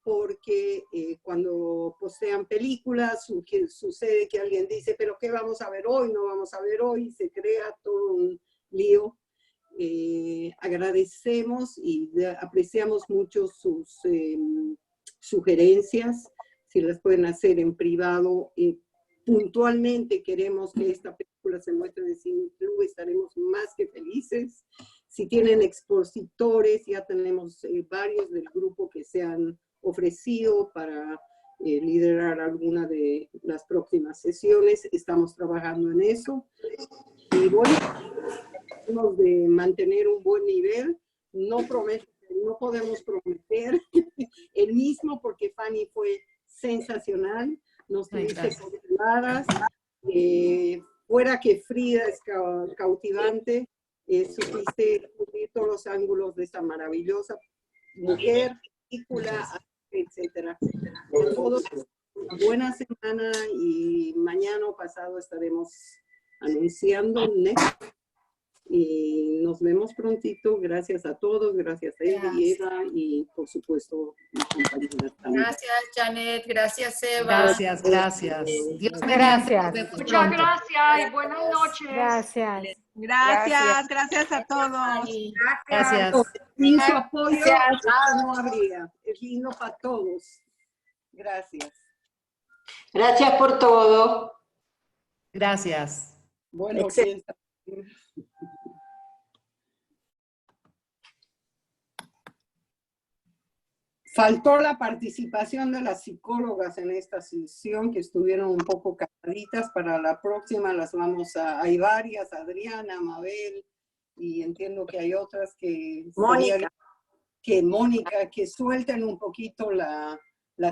porque cuando postean películas sucede que alguien dice, pero ¿qué vamos a ver hoy? No vamos a ver hoy, se crea todo un lío. Agradecemos y apreciamos mucho sus sugerencias, si las pueden hacer en privado. Puntualmente queremos que esta película se muestre en el Cine Club, estaremos más que felices. Si tienen expositores, ya tenemos varios del grupo que se han ofrecido para liderar alguna de las próximas sesiones. Estamos trabajando en eso. Y bueno, de mantener un buen nivel, no podemos prometer el mismo, porque Fanny fue sensacional, nos dice controladas, fuera que Frida es cautivante, supiste cubrir todos los ángulos de esta maravillosa mujer, película, etcétera. Todos, buena semana, y mañana o pasado estaremos anunciando Next. Y nos vemos prontito. Gracias a todos, gracias a Eva y Eva y por supuesto mis compañeras también. Gracias, Janet. Gracias, Eva. Gracias, gracias. Dios Gracias. Muchas gracias y buenas noches. Gracias. Gracias a todos. Gracias. Sin su apoyo no habría. Es lindo para todos. Gracias. Gracias por todo. Gracias. Bueno, faltó la participación de las psicólogas en esta sesión, que estuvieron un poco calladitas. Para la próxima las vamos a... Hay varias, Adriana, Mabel, y entiendo que hay otras que... Mónica, que suelten un poquito la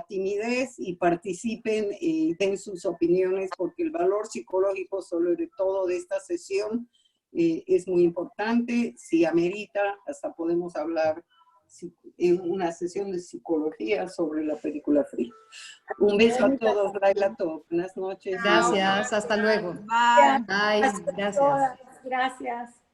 timidez y participen y den sus opiniones, porque el valor psicológico sobre todo de esta sesión es muy importante. Si amerita, hasta podemos hablar en una sesión de psicología sobre la película Free. Un beso a todos, Laila, buenas noches. Gracias, hasta luego. Bye. Bye, gracias. Gracias.